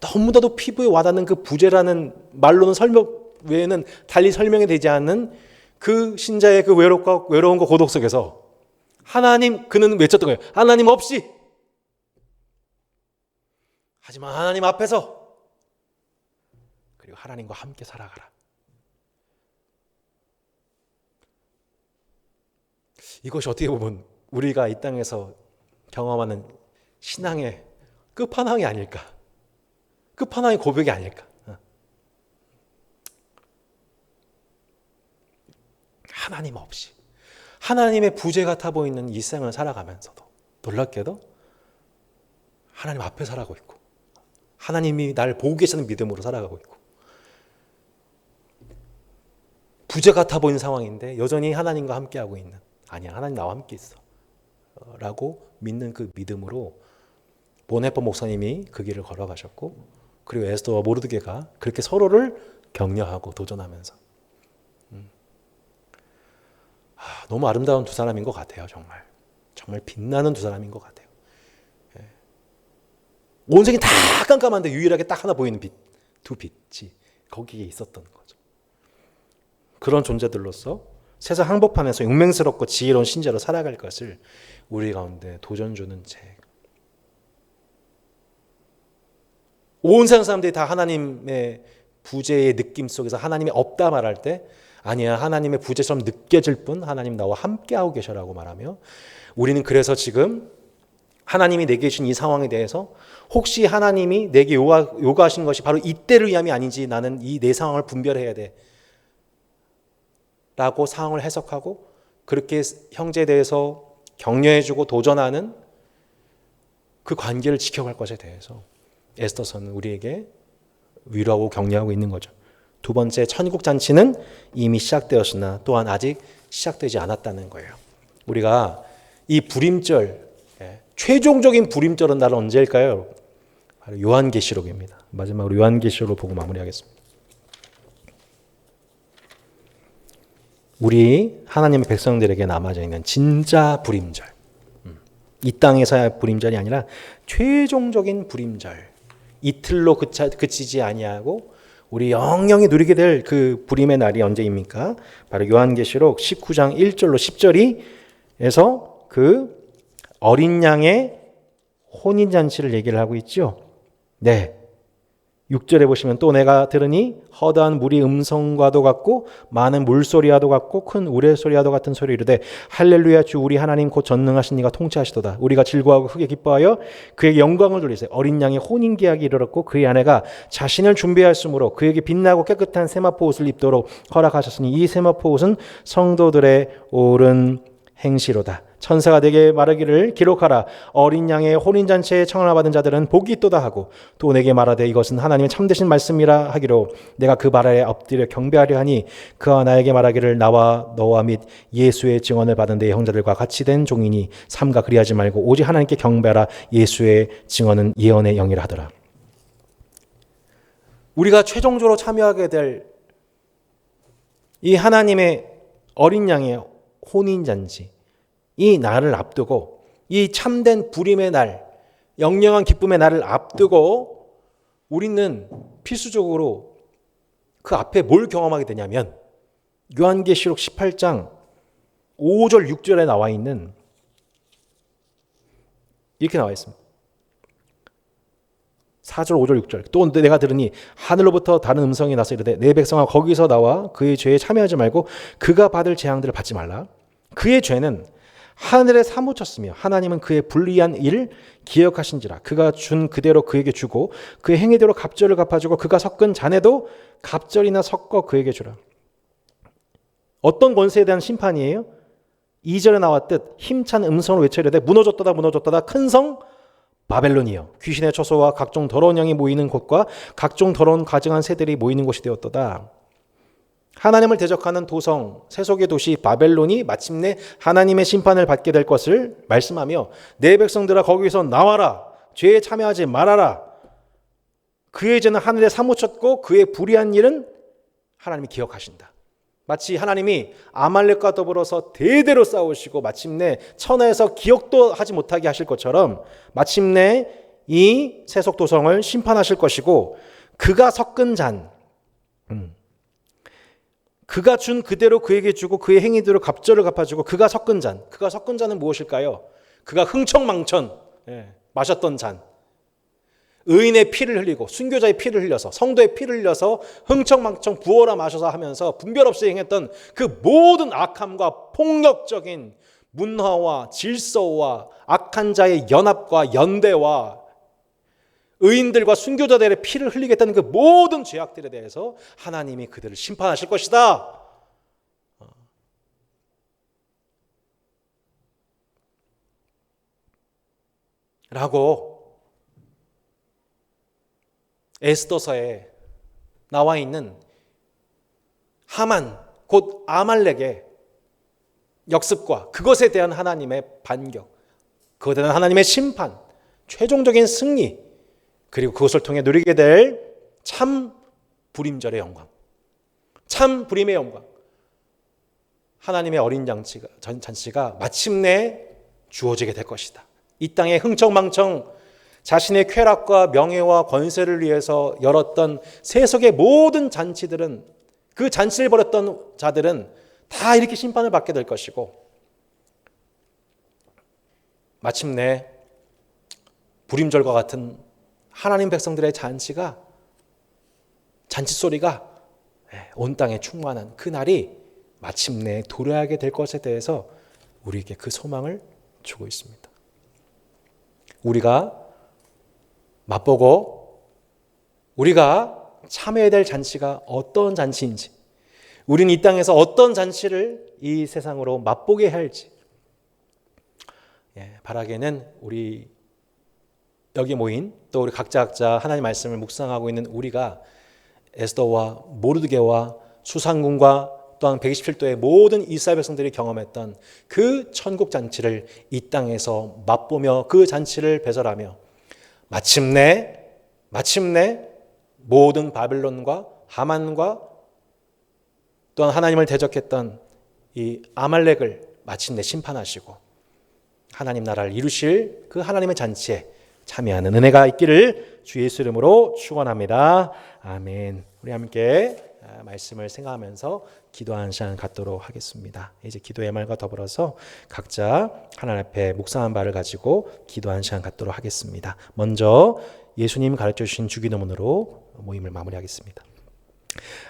너무나도 피부에 와닿는 그 부재라는 말로는 설명 외에는 달리 설명이 되지 않는 그 신자의 그 외로움과 고독 속에서 하나님, 그는 외쳤던 거예요. 하나님 없이. 하지만 하나님 앞에서, 그리고 하나님과 함께 살아가라. 이것이 어떻게 보면 우리가 이 땅에서 경험하는 신앙의 끝판왕이 아닐까, 끝판왕의 고백이 아닐까. 하나님 없이, 하나님의 부재 같아 보이는 이 생을 살아가면서도 놀랍게도 하나님 앞에 살아가고 있고 하나님이 나를 보고 계시는 믿음으로 살아가고 있고, 부재 같아 보이는 상황인데 여전히 하나님과 함께하고 있는, 아니야 하나님 나와 함께 있어 라고 믿는 그 믿음으로 본헤퍼 목사님이 그 길을 걸어가셨고, 그리고 에스더와 모르드게가 그렇게 서로를 격려하고 도전하면서 너무 아름다운 두 사람인 것 같아요. 정말 빛나는 두 사람인 것 같아요. 온 세계 다 깜깜한데 유일하게 딱 하나 보이는 빛, 두 빛이 거기에 있었던 거죠. 그런 존재들로서 세상 항복하면서 용맹스럽고 지혜로운 신자로 살아갈 것을 우리 가운데 도전 주는 책. 온 세상 사람들이 다 하나님의 부재의 느낌 속에서 하나님이 없다 말할 때 아니야, 하나님의 부재처럼 느껴질 뿐 하나님 나와 함께하고 계셔라고 말하며, 우리는 그래서 지금 하나님이 내게 주신 이 상황에 대해서 혹시 하나님이 내게 요구하신 것이 바로 이때를 위함이 아닌지 나는 이 내 상황을 분별해야 돼 라고 상황을 해석하고 그렇게 형제에 대해서 격려해주고 도전하는 그 관계를 지켜갈 것에 대해서 에스더서는 우리에게 위로하고 격려하고 있는 거죠. 두 번째, 천국잔치는 이미 시작되었으나 또한 아직 시작되지 않았다는 거예요. 우리가 이 불임절, 최종적인 불임절은 날은 언제일까요? 바로 요한계시록입니다. 마지막으로 요한계시록을 보고 마무리하겠습니다. 우리 하나님의 백성들에게 남아져 있는 진짜 불임절, 이 땅에서의 불임절이 아니라 최종적인 불임절, 이틀로 그치지 아니하고 우리 영영이 누리게 될 그 불임의 날이 언제입니까? 바로 요한계시록 19장 1절로 10절에서 그 어린 양의 혼인잔치를 얘기를 하고 있죠. 네. 6절에 보시면 또 내가 들으니 허다한 물이 음성과도 같고 많은 물소리와도 같고 큰 우레소리와도 같은 소리 이르되 할렐루야 주 우리 하나님 곧 전능하신 이가 통치하시도다. 우리가 즐거워하고 크게 기뻐하여 그에게 영광을 돌리세. 어린 양의 혼인계약이 이르렀고 그의 아내가 자신을 준비하였으므로 그에게 빛나고 깨끗한 세마포 옷을 입도록 허락하셨으니 이 세마포 옷은 성도들의 옳은 행시로다. 천사가 내게 말하기를 기록하라. 어린 양의 혼인잔치에 청하나 받은 자들은 복이 있도다 하고 또 내게 말하되 이것은 하나님의 참되신 말씀이라 하기로 내가 그 발 아래 엎드려 경배하려 하니 그가 나에게 말하기를 나와 너와 및 예수의 증언을 받은 내 형제들과 같이 된 종이니 삼가 그리하지 말고 오직 하나님께 경배하라. 예수의 증언은 예언의 영이라 하더라. 우리가 최종적으로 참여하게 될 이 하나님의 어린 양의 혼인잔치, 이 날을 앞두고 이 참된 불임의 날, 영영한 기쁨의 날을 앞두고 우리는 필수적으로 그 앞에 뭘 경험하게 되냐면 요한계시록 18장 5절 6절에 나와 있는 이렇게 나와 있습니다. 4절 5절 6절 또 내가 들으니 하늘로부터 다른 음성이 나서 이르되 내 백성아 거기서 나와 그의 죄에 참여하지 말고 그가 받을 재앙들을 받지 말라. 그의 죄는 하늘에 사무쳤으며 하나님은 그의 불의한 일을 기억하신지라. 그가 준 그대로 그에게 주고 그의 행위대로 갑절을 갚아주고 그가 섞은 잔에도 갑절이나 섞어 그에게 주라. 어떤 권세에 대한 심판이에요? 2절에 나왔듯 힘찬 음성을 외쳐이르되 무너졌도다 무너졌도다 큰 성 바벨론이여 귀신의 처소와 각종 더러운 영이 모이는 곳과 각종 더러운 가증한 새들이 모이는 곳이 되었도다. 하나님을 대적하는 도성 세속의 도시 바벨론이 마침내 하나님의 심판을 받게 될 것을 말씀하며 내 백성들아 거기서 나와라. 죄에 참여하지 말아라. 그의 죄는 하늘에 사무쳤고 그의 불의한 일은 하나님이 기억하신다. 마치 하나님이 아말렉과 더불어서 대대로 싸우시고 마침내 천하에서 기억도 하지 못하게 하실 것처럼 마침내 이 세속 도성을 심판하실 것이고 그가 섞은 잔, 그가 준 그대로 그에게 주고 그의 행위대로 갑절을 갚아주고 그가 섞은 잔은 무엇일까요? 그가 흥청망청 마셨던 잔, 의인의 피를 흘리고 순교자의 피를 흘려서 성도의 피를 흘려서 흥청망청 부어라 마셔서 하면서 분별 없이 행했던 그 모든 악함과 폭력적인 문화와 질서와 악한 자의 연합과 연대와 의인들과 순교자들의 피를 흘리겠다는 그 모든 죄악들에 대해서 하나님이 그들을 심판하실 것이다. 라고 에스더서에 나와 있는 하만 곧 아말렉의 역습과 그것에 대한 하나님의 반격, 그것에 대한 하나님의 심판, 최종적인 승리, 그리고 그것을 통해 누리게 될 참 불임절의 영광, 참 불임의 영광, 하나님의 어린 잔치가 마침내 주어지게 될 것이다. 이 땅에 흥청망청 자신의 쾌락과 명예와 권세를 위해서 열었던 세속의 모든 잔치들은, 그 잔치를 벌였던 자들은 다 이렇게 심판을 받게 될 것이고, 마침내 불임절과 같은 하나님 백성들의 잔치 소리가 온 땅에 충만한 그 날이 마침내 도래하게 될 것에 대해서 우리에게 그 소망을 주고 있습니다. 우리가 맛보고 우리가 참여해야 될 잔치가 어떤 잔치인지, 우리는 이 땅에서 어떤 잔치를 이 세상으로 맛보게 할지, 바라기는 우리 여기 모인 또 우리 각자 하나님 말씀을 묵상하고 있는 우리가 에스더와 모르드게와 수상군과 또한 127도의 모든 이스라엘 백성들이 경험했던 그 천국 잔치를 이 땅에서 맛보며 그 잔치를 배설하며 마침내 모든 바빌론과 하만과 또한 하나님을 대적했던 이 아말렉을 마침내 심판하시고 하나님 나라를 이루실 그 하나님의 잔치에 참여하는 은혜가 있기를 주 예수 이름으로 축원합니다. 아멘. 우리 함께 말씀을 생각하면서 기도하는 시간 갖도록 하겠습니다. 이제 기도의 말과 더불어서 각자 하나님 앞에 묵상한 바를 가지고 기도하는 시간 갖도록 하겠습니다. 먼저 예수님 가르쳐 주신 주기도문으로 모임을 마무리하겠습니다.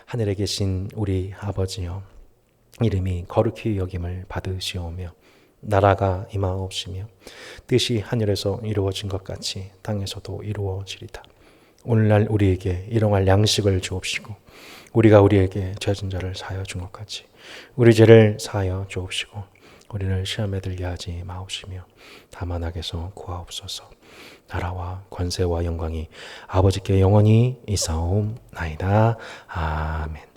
하늘에 계신 우리 아버지여, 이름이 거룩히 여김을 받으시오며 나라가 임하옵시며 뜻이 하늘에서 이루어진 것 같이 땅에서도 이루어지리다. 오늘날 우리에게 일용할 양식을 주옵시고 우리가 우리에게 죄진 자를 사하여 준 것 같이 우리 죄를 사하여 주옵시고 우리를 시험에 들게 하지 마옵시며 다만 악에서 구하옵소서. 나라와 권세와 영광이 아버지께 영원히 있사옵나이다. 아멘.